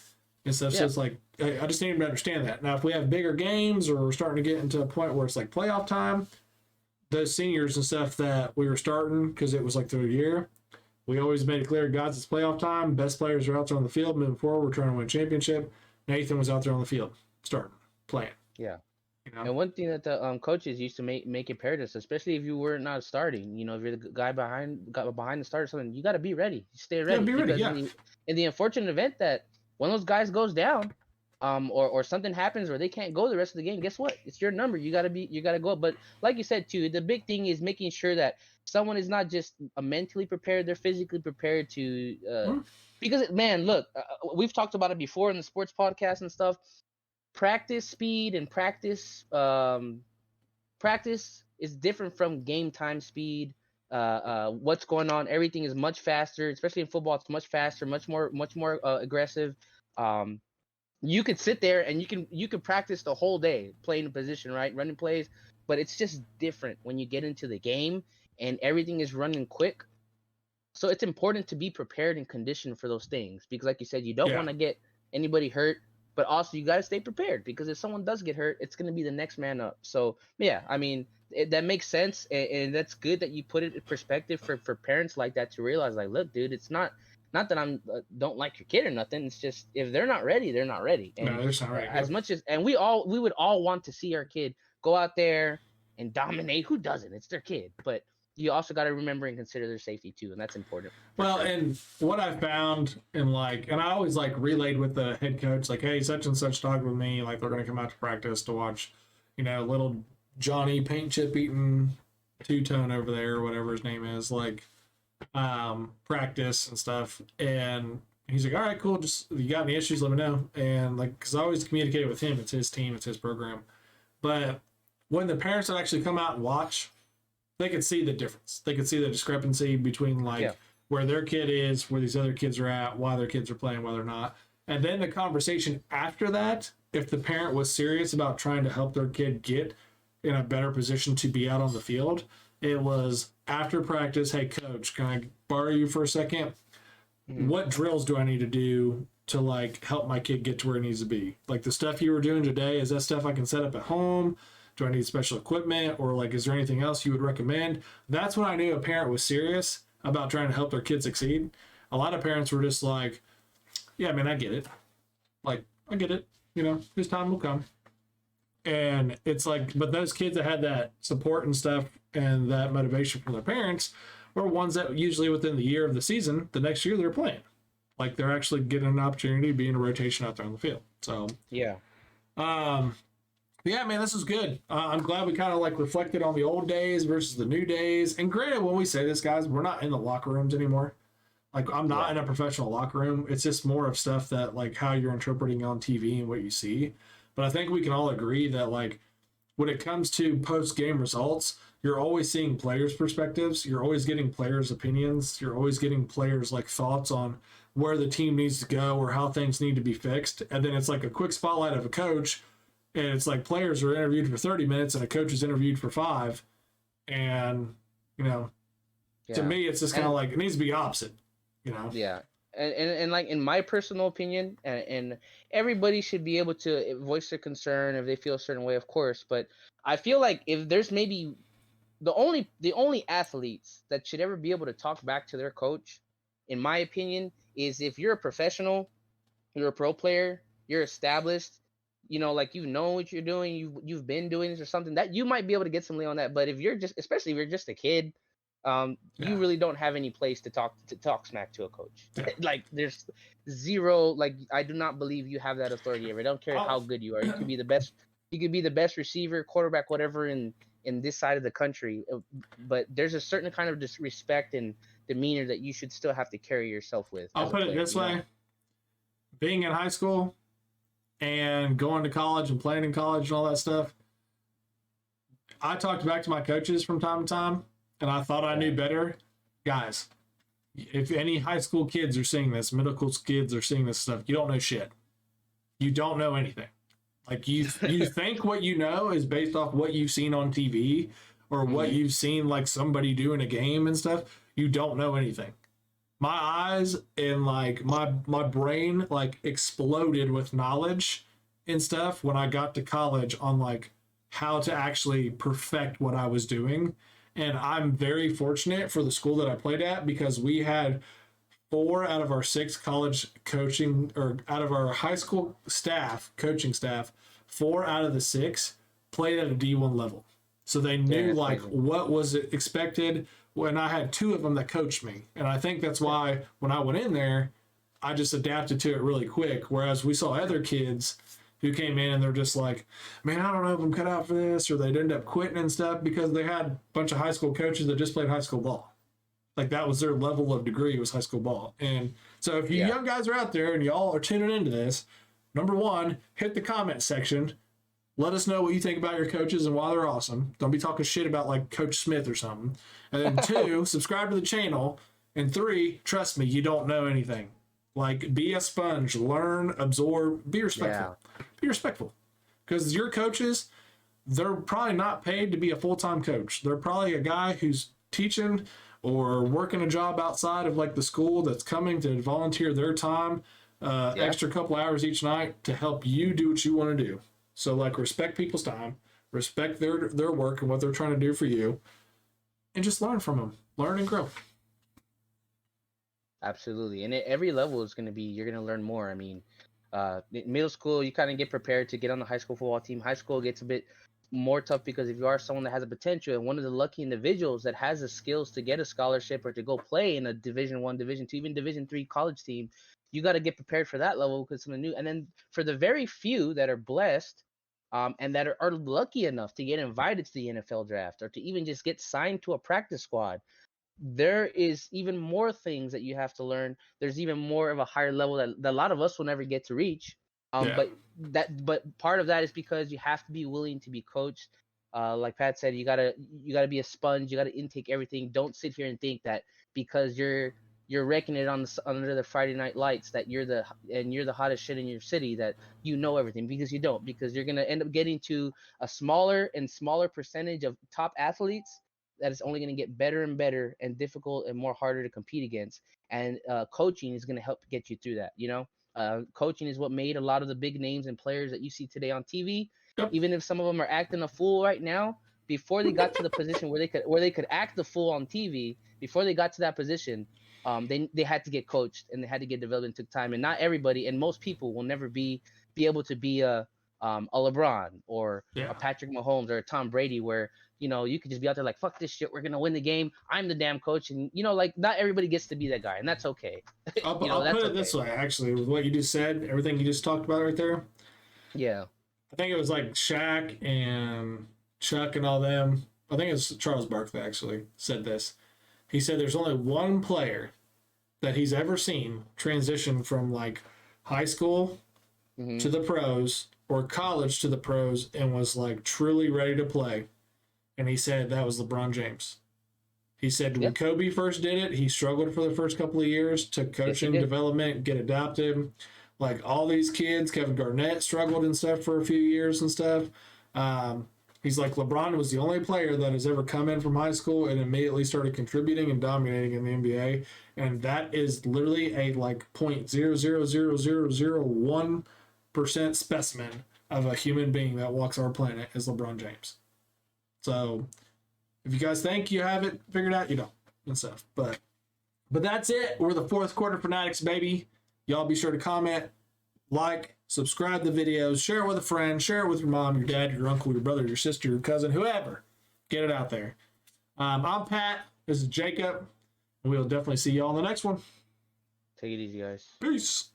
and stuff. So it's like, I just need them to understand that. Now, if we have bigger games or we're starting to get into a point where it's like playoff time, those seniors and stuff that we were starting, because it was like their year, we always made it clear, guys, it's playoff time. Best players are out there on the field moving forward. We're trying to win a championship. Nathan was out there on the field starting, playing. Yeah. You know? And one thing that the coaches used to make imperative, especially if you were not starting, you know, if you're the guy behind the start or something, you got to be ready. You stay ready. Yeah, be ready. Because in the unfortunate event that one of those guys goes down, or something happens or they can't go the rest of the game, guess what? It's your number. You gotta go. But like you said too, the big thing is making sure that someone is not just mentally prepared; they're physically prepared to. Because man, look, we've talked about it before in the sports podcast and stuff. practice speed and practice is different from game time speed. What's going on? Everything is much faster, especially in football. It's much faster, much more aggressive. You could sit there and you can practice the whole day playing a position, right, running plays, but it's just different when you get into the game and everything is running quick. So it's important to be prepared and conditioned for those things because, like you said, you don't want to get anybody hurt, but also you got to stay prepared because if someone does get hurt, it's going to be the next man up. So yeah, I mean, that makes sense, and that's good that you put it in perspective for parents like that to realize, like, look, dude, it's not that I'm don't like your kid or nothing. It's just if they're not ready, they're not ready. And no, they're not ready. As much as, and we would all want to see our kid go out there and dominate. Who doesn't? It's their kid, but you also got to remember and consider their safety too, and that's important. Well, and what I found and I always relayed with the head coach, like, hey, such and such talked with me, like they're going to come out to practice to watch, little Johnny paint chip eating two-tone over there, or whatever his name is, practice and stuff. And he's like, all right, cool. Just, you got any issues, let me know. And because I always communicate with him, it's his team, it's his program. But when the parents would actually come out and watch, they could see the difference. They could see the discrepancy between where their kid is, where these other kids are at, why their kids are playing, why they're not. And then the conversation after that, if the parent was serious about trying to help their kid get in a better position to be out on the field, it was after practice, hey, coach, can I borrow you for a second? What drills do I need to do to help my kid get to where he needs to be? Like the stuff you were doing today, is that stuff I can set up at home? Do I need special equipment, or is there anything else you would recommend? That's when I knew a parent was serious about trying to help their kid succeed. A lot of parents were just like, yeah, man, I get it. I get it. His time will come. And it's but those kids that had that support and stuff and that motivation from their parents were ones that usually within the year of the season, the next year they're playing. They're actually getting an opportunity to be in a rotation out there on the field. So, yeah. Yeah, man, this is good. I'm glad we kind of reflected on the old days versus the new days. And granted, when we say this, guys, we're not in the locker rooms anymore. I'm not in a professional locker room. It's just more of stuff that how you're interpreting on TV and what you see. But I think we can all agree that when it comes to post-game results, you're always seeing players' perspectives. You're always getting players' opinions. You're always getting players' thoughts on where the team needs to go or how things need to be fixed. And then it's a quick spotlight of a coach. And it's players are interviewed for 30 minutes and a coach is interviewed for 5. And, to me, it's just kind of it needs to be opposite, Yeah. And in my personal opinion, and everybody should be able to voice their concern if they feel a certain way, of course. But I feel if there's maybe the only athletes that should ever be able to talk back to their coach, in my opinion, is if you're a professional, you're a pro player, you're established, you know what you're doing, you've been doing this or something, that you might be able to get some leeway on that. But if you're especially if you're just a kid, you really don't have any place to talk smack to a coach. Yeah. There's zero, I do not believe you have that authority ever. I don't care how good you are. You could be the best. You could be the best receiver, quarterback, whatever in this side of the country. But there's a certain kind of disrespect and demeanor that you should still have to carry yourself with. I'll put it this way: being in high school and going to college and playing in college and all that stuff, I talked back to my coaches from time to time, and I thought I knew better. Guys, if any high school kids are seeing this, middle school kids are seeing this stuff, you don't know shit. You don't know anything. You think what you know is based off what you've seen on TV or what you've seen somebody do in a game and stuff. You don't know anything. My eyes and my brain exploded with knowledge and stuff when I got to college on how to actually perfect what I was doing. And I'm very fortunate for the school that I played at, because we had 4 out of our 6 college coaching, or out of our high school staff, coaching staff, 4 out of the 6 played at a D1 level. So they knew what was expected. When I had 2 of them that coached me. And I think that's why when I went in there, I just adapted to it really quick. Whereas we saw other kids who came in and they're just man, I don't know if I'm cut out for this, or they'd end up quitting and stuff because they had a bunch of high school coaches that just played high school ball. That was their level of degree, was high school ball. And so if you young guys are out there and y'all are tuning into this, number one, hit the comment section. Let us know what you think about your coaches and why they're awesome. Don't be talking shit about like Coach Smith or something. And then 2, subscribe to the channel. And 3, trust me, you don't know anything. Like, be a sponge, learn, absorb, be respectful. Yeah. Be respectful. Because your coaches, they're probably not paid to be a full-time coach. They're probably a guy who's teaching or working a job outside of like the school that's coming to volunteer their time, extra couple hours each night to help you do what you want to do. So like, respect people's time, respect their work and what they're trying to do for you, and just learn from them. Learn and grow. Absolutely. And at every level is going to be, you're going to learn more. I mean, middle school, you kind of get prepared to get on the high school football team. High school gets a bit more tough because if you are someone that has a potential and one of the lucky individuals that has the skills to get a scholarship or to go play in a Division 1, Division 2, even Division 3 college team, you got to get prepared for that level because something new. And then for the very few that are blessed and that are lucky enough to get invited to the NFL draft or to even just get signed to a practice squad, there is even more things that you have to learn. There's even more of a higher level that a lot of us will never get to reach. But part of that is because you have to be willing to be coached. Like Pat said, you gotta be a sponge. You gotta intake everything. Don't sit here and think that because you're wrecking it under the Friday night lights that you're the hottest shit in your city, that you know everything, because you don't. Because you're gonna end up getting to a smaller and smaller percentage of top athletes that is only going to get better and better and difficult and more harder to compete against. And coaching is going to help get you through that. Coaching is what made a lot of the big names and players that you see today on TV. Yep. Even if some of them are acting a fool right now, before they got to the position where they could act the fool on TV, before they got to that position, they had to get coached and they had to get developed and took time. And not everybody and most people will never be able to be a LeBron or a Patrick Mahomes or a Tom Brady, where you could just be out there like, fuck this shit, we're gonna win the game, I'm the damn coach. And like, not everybody gets to be that guy, and that's okay. I'll put it this way, actually, with what you just said, everything you just talked about right there. Yeah. I think it was like Shaq and Chuck and all them. I think it's Charles Barkley actually said this. He said there's only one player that he's ever seen transition from like high school to the pros or college to the pros and was like truly ready to play. And he said that was LeBron James. He said when Kobe first did it, he struggled for the first couple of years, took coaching, development, get adapted. Like all these kids, Kevin Garnett struggled and stuff for a few years and stuff. He's like, LeBron was the only player that has ever come in from high school and immediately started contributing and dominating in the NBA. And that is literally a like 0.0000001% specimen of a human being that walks our planet is LeBron James. So if you guys think you have it figured out, you don't and stuff. But that's it. We're the fourth quarter fanatics, baby. Y'all be sure to comment, like, subscribe to the videos, share it with a friend, share it with your mom, your dad, your uncle, your brother, your sister, your cousin, whoever. Get it out there. I'm Pat. This is Jacob. We'll definitely see y'all on the next one. Take it easy, guys. Peace.